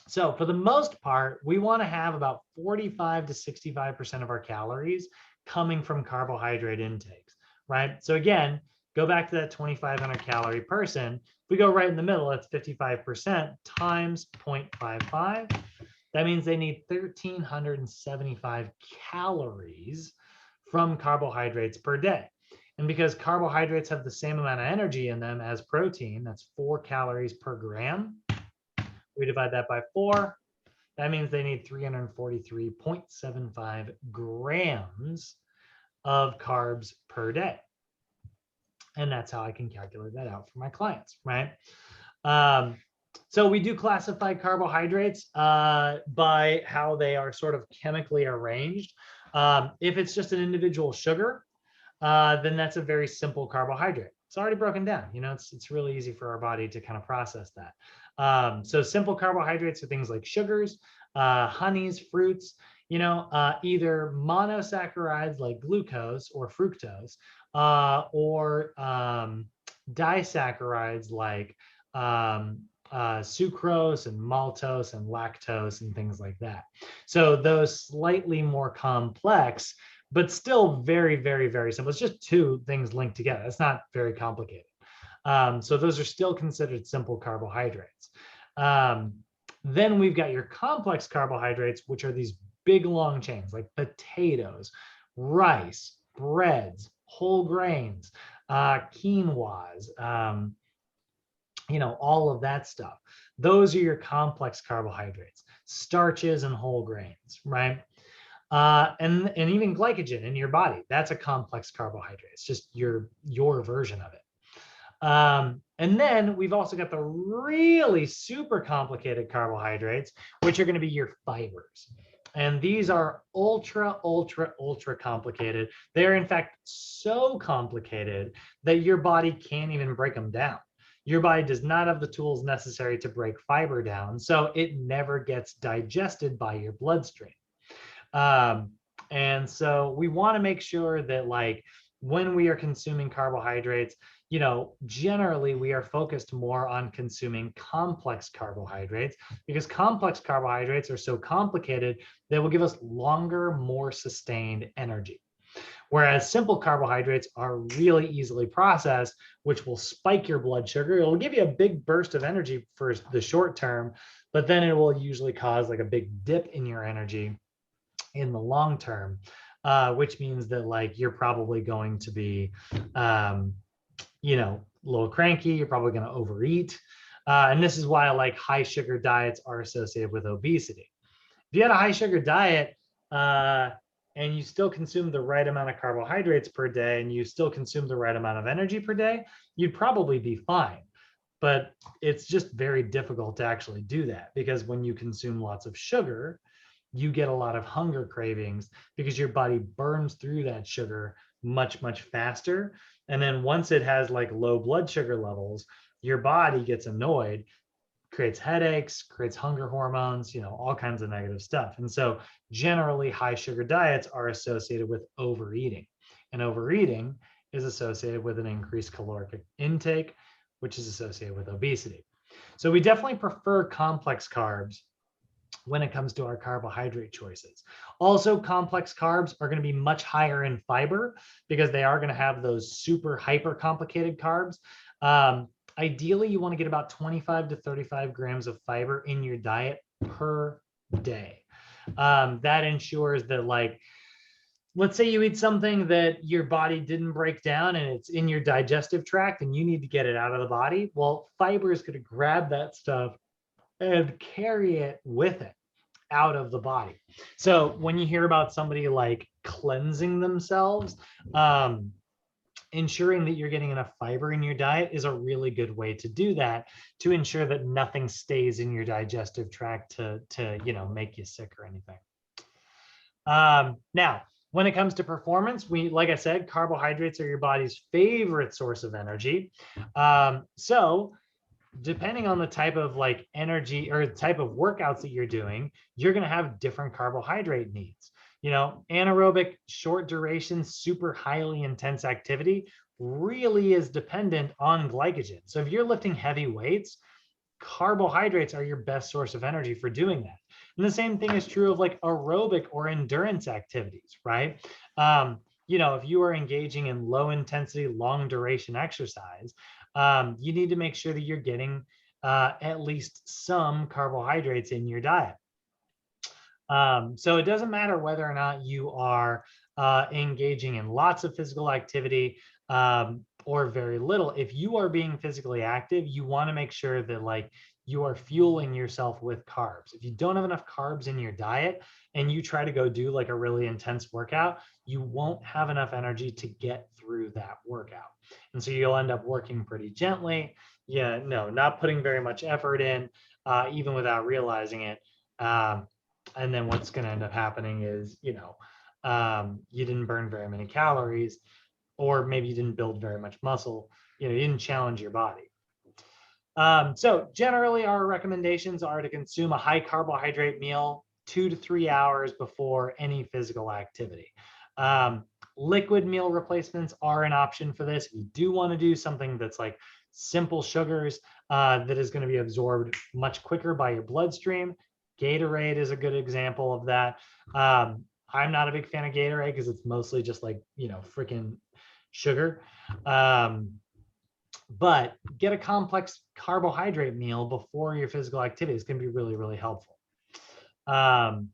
So for the most part, we want to have about 45 to 65% of our calories coming from carbohydrate intakes, right? So again, go back to that 2,500 calorie person. If we go right in the middle, that's 55% times 0.55. That means they need 1,375 calories from carbohydrates per day. And because carbohydrates have the same amount of energy in them as protein, that's 4 calories per gram. We divide that by 4. That means they need 343.75 grams of carbs per day. And that's how I can calculate that out for my clients, right? So we do classify carbohydrates by how they are sort of chemically arranged. If it's just an individual sugar, then that's a very simple carbohydrate. It's already broken down. It's really easy for our body to kind of process that. So simple carbohydrates are things like sugars, honeys, fruits, either monosaccharides like glucose or fructose, or disaccharides like sucrose and maltose and lactose and things like that. So those slightly more complex, but still very, very, very simple. It's just two things linked together. It's not very complicated. So those are still considered simple carbohydrates. Then we've got your complex carbohydrates, which are these big long chains like potatoes, rice, breads, whole grains, quinoas, all of that stuff. Those are your complex carbohydrates, starches and whole grains, right? And even glycogen in your body, that's a complex carbohydrate. It's just your version of it. And then we've also got the really super complicated carbohydrates, which are going to be your fibers. And these are ultra, ultra, ultra complicated. They're in fact so complicated that your body can't even break them down. Your body does not have the tools necessary to break fiber down, so it never gets digested by your bloodstream. And so we want to make sure that like when we are consuming carbohydrates, generally we are focused more on consuming complex carbohydrates because complex carbohydrates are so complicated they will give us longer, more sustained energy. Whereas simple carbohydrates are really easily processed, which will spike your blood sugar. It'll give you a big burst of energy for the short term, but then it will usually cause like a big dip in your energy in the long term, which means that like you're probably going to be, a little cranky. You're probably going to overeat. And this is why like high sugar diets are associated with obesity. If you had a high sugar diet and you still consume the right amount of carbohydrates per day and you still consume the right amount of energy per day, you'd probably be fine. But it's just very difficult to actually do that because when you consume lots of sugar, you get a lot of hunger cravings because your body burns through that sugar much, much faster. And then once it has like low blood sugar levels, your body gets annoyed, creates headaches, creates hunger hormones, all kinds of negative stuff. And so generally high sugar diets are associated with overeating, and overeating is associated with an increased caloric intake, which is associated with obesity. So we definitely prefer complex carbs when it comes to our carbohydrate choices. Also, complex carbs are going to be much higher in fiber because they are going to have those super hyper complicated carbs. Ideally, you want to get about 25 to 35 grams of fiber in your diet per day. That ensures that, like, let's say you eat something that your body didn't break down and it's in your digestive tract and you need to get it out of the body. Well, fiber is going to grab that stuff and carry it with it out of the body. So when you hear about somebody like cleansing themselves, ensuring that you're getting enough fiber in your diet is a really good way to do that, to ensure that nothing stays in your digestive tract to make you sick or anything. Now, when it comes to performance, like I said, carbohydrates are your body's favorite source of energy. So depending on the type of like energy or type of workouts that you're doing, you're going to have different carbohydrate needs. Anaerobic, short duration, super highly intense activity really is dependent on glycogen. So if you're lifting heavy weights, carbohydrates are your best source of energy for doing that. And the same thing is true of like aerobic or endurance activities, right? If you are engaging in low intensity, long duration exercise, you need to make sure that you're getting at least some carbohydrates in your diet. So it doesn't matter whether or not you are engaging in lots of physical activity or very little. If you are being physically active, you want to make sure that like you are fueling yourself with carbs. If you don't have enough carbs in your diet and you try to go do like a really intense workout, you won't have enough energy to get through that workout. And so you'll end up working pretty gently. Not putting very much effort in, even without realizing it. And then what's going to end up happening is, you didn't burn very many calories, or maybe you didn't build very much muscle. You didn't challenge your body. So generally our recommendations are to consume a high carbohydrate meal 2 to 3 hours before any physical activity. Liquid meal replacements are an option for this. If you do want to do something that's like simple sugars that is going to be absorbed much quicker by your bloodstream, Gatorade is a good example of that. I'm not a big fan of Gatorade because it's mostly just like, freaking sugar. but get a complex carbohydrate meal before your physical activity. It's going to be really, really helpful. There's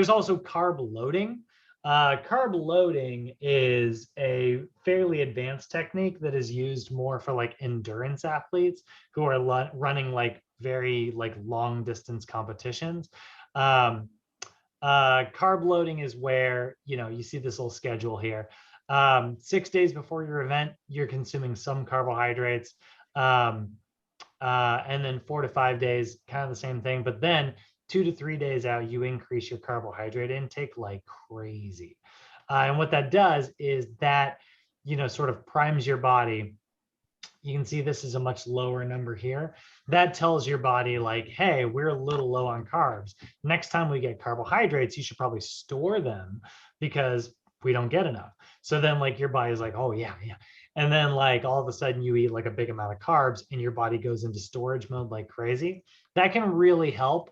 also carb loading. Carb loading is a fairly advanced technique that is used more for like endurance athletes who are running like very like long distance competitions. Carb loading is where, you know, you see this little schedule here. 6 days before your event, you're consuming some carbohydrates. And then 4 to 5 days, kind of the same thing. But then 2 to 3 days out, you increase your carbohydrate intake like crazy. And what that does is that, you know, sort of primes your body. You can see this is a much lower number here. That tells your body like, hey, we're a little low on carbs. Next time we get carbohydrates, you should probably store them because we don't get enough. So then like your body's like, oh yeah. And then like all of a sudden you eat like a big amount of carbs and your body goes into storage mode like crazy. That can really help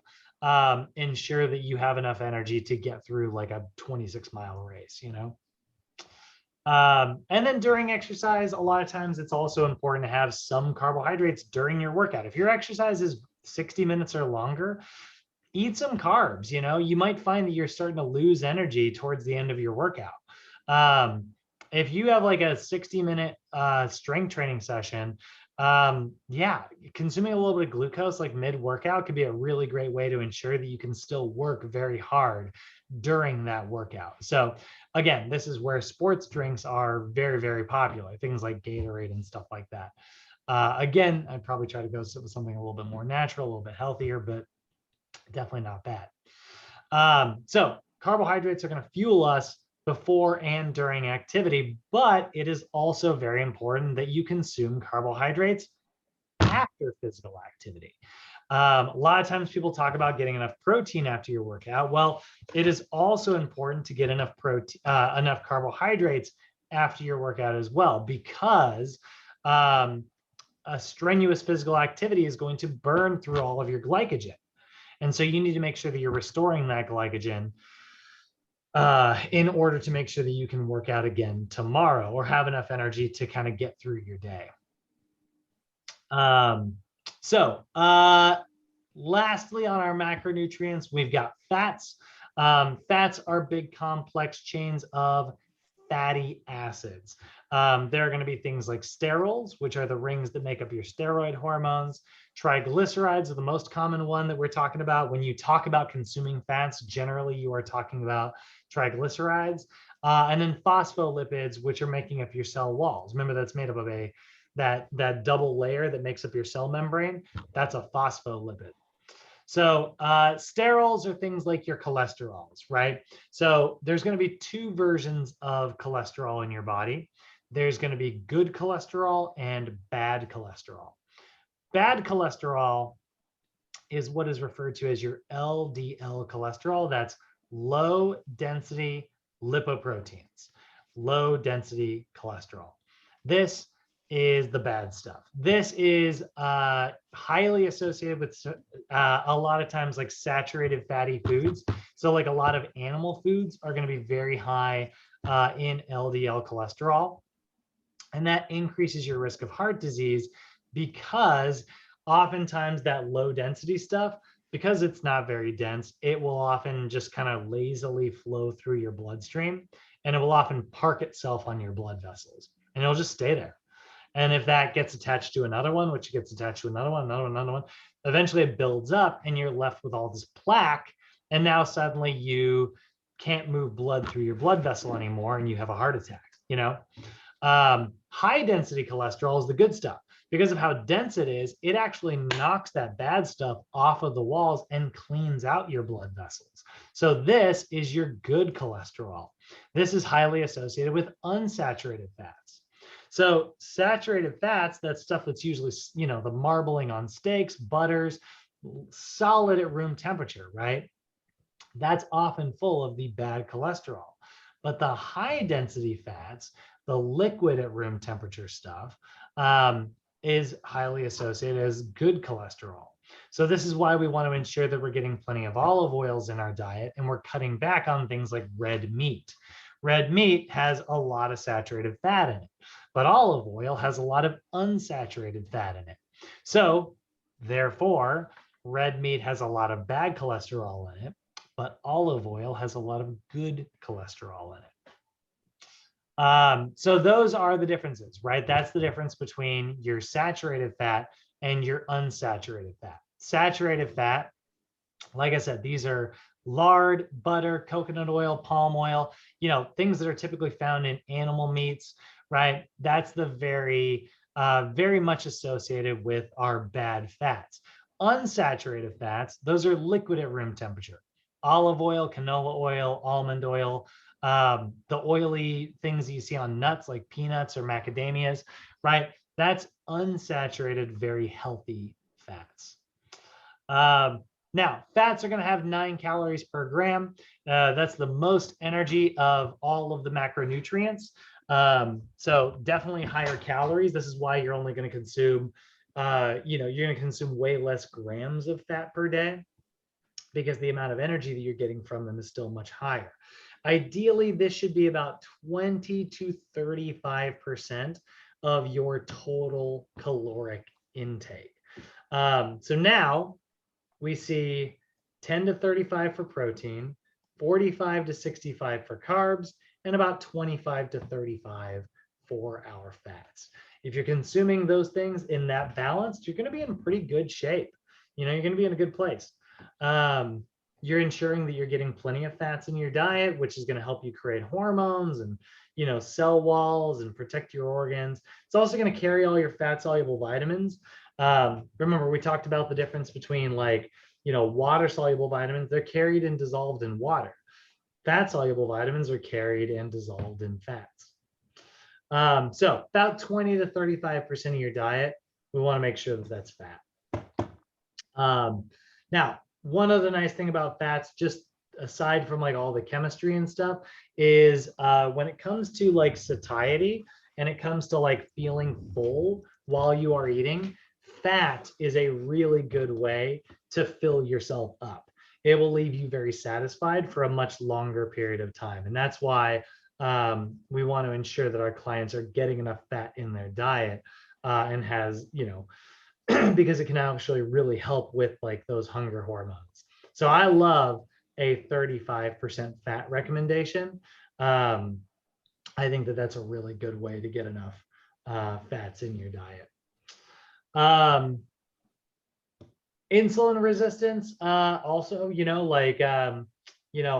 ensure that you have enough energy to get through like a 26-mile race, you know? And then during exercise, a lot of times it's also important to have some carbohydrates during your workout. If your exercise is 60 minutes or longer, eat some carbs. You know, you might find that you're starting to lose energy towards the end of your workout. If you have like a 60-minute strength training session, yeah, consuming a little bit of glucose like mid-workout could be a really great way to ensure that you can still work very hard during that workout. So again, this is where sports drinks are very, very popular, things like Gatorade and stuff like that. Again, I'd probably try to go with something a little bit more natural, a little bit healthier, but definitely not bad. So carbohydrates are going to fuel us before and during activity, but it is also very important that you consume carbohydrates after physical activity. A lot of times people talk about getting enough protein after your workout. Well, it is also important to get enough protein, enough carbohydrates after your workout as well, because a strenuous physical activity is going to burn through all of your glycogen. And so you need to make sure that you're restoring that glycogen in order to make sure that you can work out again tomorrow or have enough energy to kind of get through your day. Lastly, on our macronutrients, we've got fats. Fats are big complex chains of fatty acids. There are going to be things like sterols, which are the rings that make up your steroid hormones. Triglycerides are the most common one that we're talking about. When you talk about consuming fats, generally you are talking about triglycerides. And then phospholipids, which are making up your cell walls. Remember, that's made up of that double layer that makes up your cell membrane. That's a phospholipid. So sterols are things like your cholesterols, right? So there's going to be two versions of cholesterol in your body. There's going to be good cholesterol and bad cholesterol. Bad cholesterol is what is referred to as your LDL cholesterol. That's low density lipoproteins, low density cholesterol. This is the bad stuff. This is highly associated with a lot of times like saturated fatty foods. So like a lot of animal foods are going to be very high in LDL cholesterol. And that increases your risk of heart disease because oftentimes that low density stuff, because it's not very dense, it will often just kind of lazily flow through your bloodstream, and it will often park itself on your blood vessels and it'll just stay there. And if that gets attached to another one, which gets attached to another one, eventually it builds up and you're left with all this plaque. And now suddenly you can't move blood through your blood vessel anymore and you have a heart attack, you know? High density cholesterol is the good stuff. Because of how dense it is, it actually knocks that bad stuff off of the walls and cleans out your blood vessels. So this is your good cholesterol. This is highly associated with unsaturated fats. So saturated fats, that's stuff that's usually, you know, the marbling on steaks, butters, solid at room temperature, right? That's often full of the bad cholesterol. But the high density fats, the liquid at room temperature stuff, is highly associated as good cholesterol. So this is why we want to ensure that we're getting plenty of olive oils in our diet and we're cutting back on things like red meat. Red meat has a lot of saturated fat in it, but olive oil has a lot of unsaturated fat in it. So therefore, red meat has a lot of bad cholesterol in it, but olive oil has a lot of good cholesterol in it. So those are the differences, right? That's the difference between your saturated fat and your unsaturated fat. Saturated fat, like I said, these are lard, butter, coconut oil, palm oil, things that are typically found in animal meats, right? That's the very much associated with our bad fats. Unsaturated fats, those are liquid at room temperature. Olive oil, canola oil, almond oil, the oily things you see on nuts like peanuts or macadamias, right? That's unsaturated, very healthy fats. Now, fats are going to have 9 calories per gram. That's the most energy of all of the macronutrients. So definitely higher calories. This is why you're only going to consume, you're going to consume way less grams of fat per day, because the amount of energy that you're getting from them is still much higher. Ideally, this should be about 20 to 35% of your total caloric intake. So now we see 10 to 35 for protein, 45 to 65 for carbs, and about 25 to 35 for our fats. If you're consuming those things in that balance, you're going to be in pretty good shape. You're going to be in a good place. You're ensuring that you're getting plenty of fats in your diet, which is going to help you create hormones and cell walls and protect your organs. It's also going to carry all your fat soluble vitamins. Remember, we talked about the difference between water soluble vitamins. They're carried and dissolved in water. Fat soluble vitamins are carried and dissolved in fats. So about 20 to 35% of your diet, we want to make sure that that's fat. Now, one other nice thing about fats, just aside from all the chemistry and stuff, is when it comes to satiety and it comes to feeling full while you are eating, fat is a really good way to fill yourself up. It will leave you very satisfied for a much longer period of time. And that's why we want to ensure that our clients are getting enough fat in their diet and has, because it can actually really help with those hunger hormones. So I love a 35% fat recommendation. I think that that's a really good way to get enough fats in your diet. Insulin resistance, also,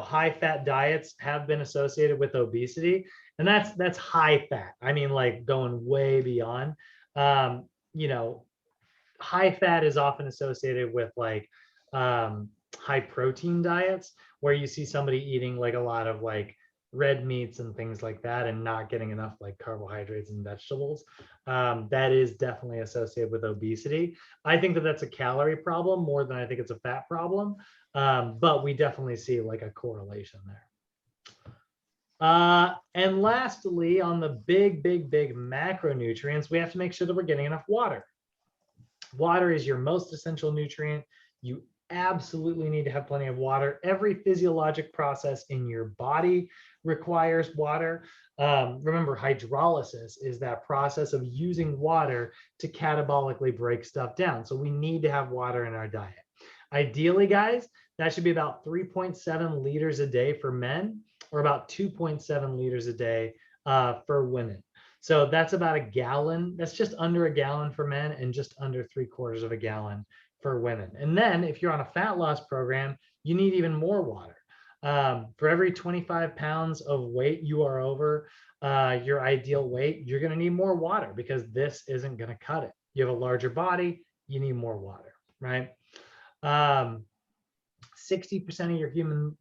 high fat diets have been associated with obesity, and that's high fat. I mean, going way beyond, high fat is often associated with high protein diets, where you see somebody eating a lot of red meats and things like that and not getting enough carbohydrates and vegetables. That is definitely associated with obesity. I think that that's a calorie problem more than I think it's a fat problem, but we definitely see a correlation there. And lastly, on the big macronutrients, we have to make sure that we're getting enough water. Water is your most essential nutrient. You absolutely need to have plenty of water. Every physiologic process in your body requires water. Remember, hydrolysis is that process of using water to catabolically break stuff down. So we need to have water in our diet. Ideally, guys, that should be about 3.7 liters a day for men, or about 2.7 liters a day for women. So that's about a gallon. That's just under a gallon for men and just under 3/4 of a gallon for women. And then if you're on a fat loss program, you need even more water. For every 25 pounds of weight you are over your ideal weight, you're going to need more water, because this isn't going to cut it. You have a larger body, you need more water, right? 60% of your human,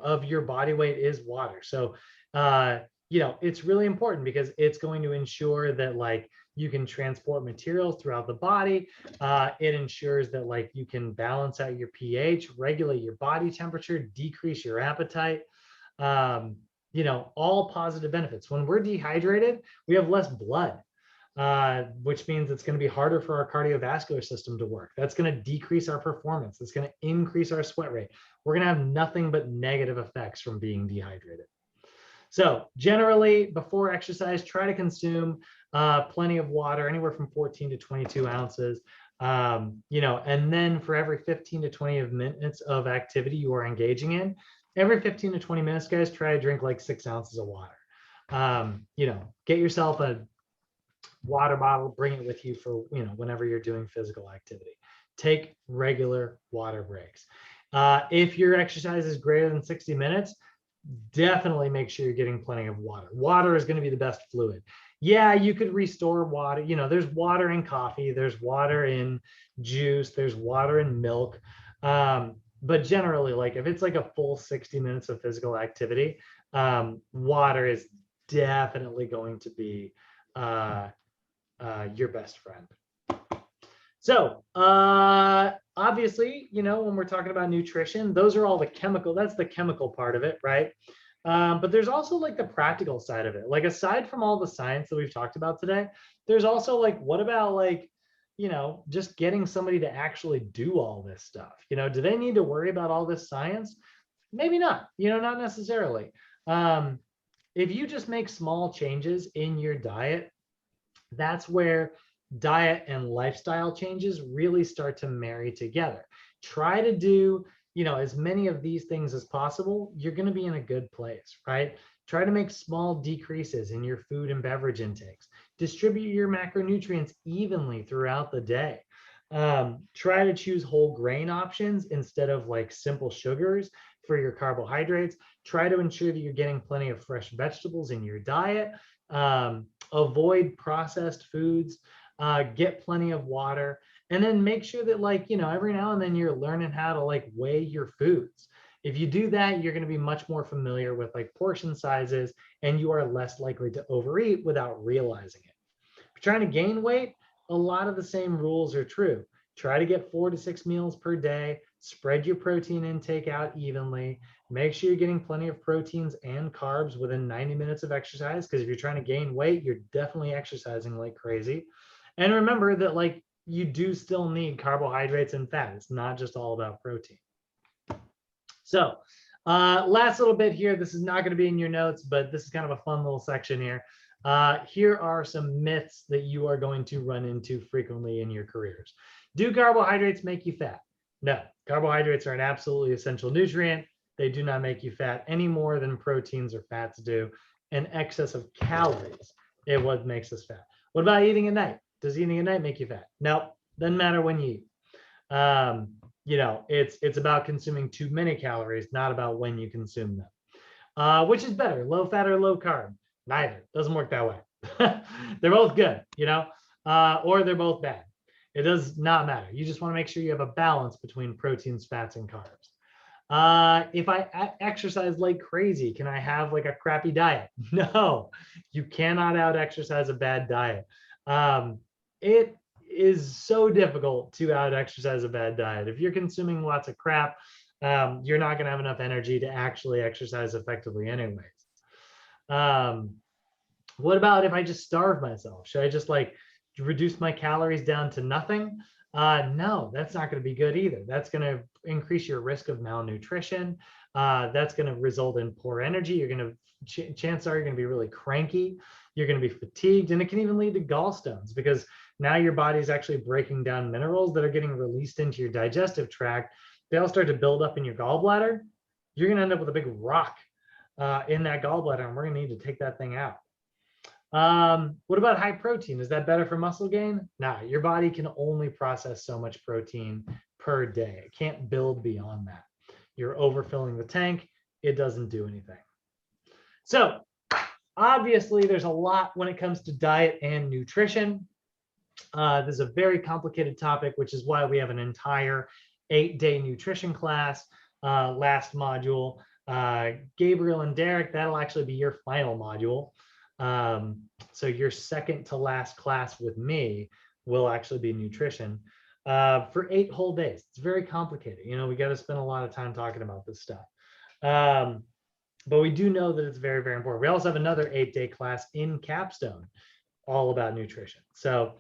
of your body weight is water. So, it's really important, because it's going to ensure that you can transport materials throughout the body. It ensures that you can balance out your pH, regulate your body temperature, decrease your appetite. All positive benefits. When we're dehydrated, we have less blood, which means it's going to be harder for our cardiovascular system to work. That's going to decrease our performance. It's going to increase our sweat rate. We're going to have nothing but negative effects from being dehydrated. So generally before exercise, try to consume plenty of water, anywhere from 14 to 22 ounces. And then for every 15 to 20 minutes of activity you are engaging in, every 15 to 20 minutes, guys, try to drink like 6 ounces of water. Get yourself a water bottle, bring it with you for, whenever you're doing physical activity. Take regular water breaks. If your exercise is greater than 60 minutes, definitely make sure you're getting plenty of water. Water is going to be the best fluid. Yeah, you could restore water. There's water in coffee, there's water in juice, there's water in milk. But generally, like if it's like a full 60 minutes of physical activity, water is definitely going to be your best friend. So obviously, when we're talking about nutrition, those are all the chemical, that's the chemical part of it, right? But there's also like the practical side of it. Like aside from all the science that we've talked about today, there's also like, what about like, just getting somebody to actually do all this stuff? Do they need to worry about all this science? Maybe not, not necessarily. If you just make small changes in your diet, that's where diet and lifestyle changes really start to marry together. Try to do, as many of these things as possible, you're going to be in a good place, right? Try to make small decreases in your food and beverage intakes. Distribute your macronutrients evenly throughout the day. Try to choose whole grain options instead of like simple sugars for your carbohydrates. Try to ensure that you're getting plenty of fresh vegetables in your diet. Avoid processed foods. Get plenty of water, and then make sure that every now and then you're learning how to like weigh your foods. If you do that, you're going to be much more familiar with like portion sizes, and you are less likely to overeat without realizing it. If you're trying to gain weight, a lot of the same rules are true. Try to get 4 to 6 meals per day, spread your protein intake out evenly, make sure you're getting plenty of proteins and carbs within 90 minutes of exercise, because if you're trying to gain weight, you're definitely exercising like crazy. And remember that like you do still need carbohydrates and fat. It's not just all about protein. So last little bit here, this is not going to be in your notes, but this is kind of a fun little section here. Here are some myths that you are going to run into frequently in your careers. Do carbohydrates make you fat? No, carbohydrates are an absolutely essential nutrient. They do not make you fat any more than proteins or fats do. An excess of calories is what makes us fat. What about eating at night? Does eating at night make you fat? No, doesn't matter when you eat. It's about consuming too many calories, not about when you consume them. Which is better, low fat or low carb? Neither. Doesn't work that way. They're both good, or they're both bad. It does not matter. You just want to make sure you have a balance between proteins, fats, and carbs. If I exercise like crazy, can I have like a crappy diet? No, you cannot out exercise a bad diet. It is so difficult to out exercise a bad diet. If you're consuming lots of crap, you're not going to have enough energy to actually exercise effectively anyways. What about if I just starve myself? Should I just like reduce my calories down to nothing? No, that's not going to be good either. That's going to increase your risk of malnutrition. That's going to result in poor energy. You're going to, chances are you're going to be really cranky. You're going to be fatigued, and it can even lead to gallstones, because now your body is actually breaking down minerals that are getting released into your digestive tract. They all start to build up in your gallbladder. You're going to end up with a big rock in that gallbladder, and we're going to need to take that thing out. What about high protein? Is that better for muscle gain? Nah, your body can only process so much protein per day. It can't build beyond that. You're overfilling the tank. It doesn't do anything. So obviously there's a lot when it comes to diet and nutrition. This is a very complicated topic, which is why we have an entire 8-day nutrition class last module. Gabriel and Derek, that'll actually be your final module. So your second to last class with me will actually be nutrition for 8 whole days. It's very complicated. We got to spend a lot of time talking about this stuff. But we do know that it's very, very important. We also have another 8-day class in Capstone all about nutrition. So,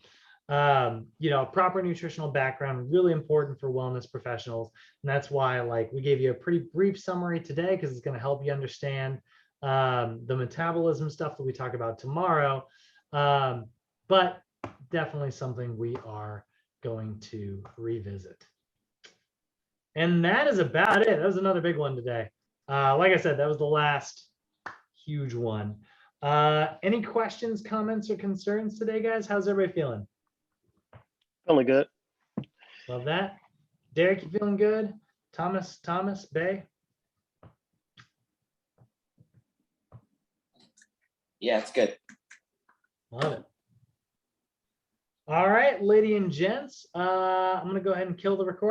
proper nutritional background, really important for wellness professionals. And that's why we gave you a pretty brief summary today, because it's going to help you understand the metabolism stuff that we talk about tomorrow. But definitely something we are going to revisit. And that is about it. That was another big one today. Like I said, that was the last huge one. Any questions, comments, or concerns today, guys? How's everybody feeling? Feeling good. Love that. Derek, you feeling good? Thomas, Bay? Yeah, it's good. Love it. All right, ladies and gents, I'm going to go ahead and kill the recording.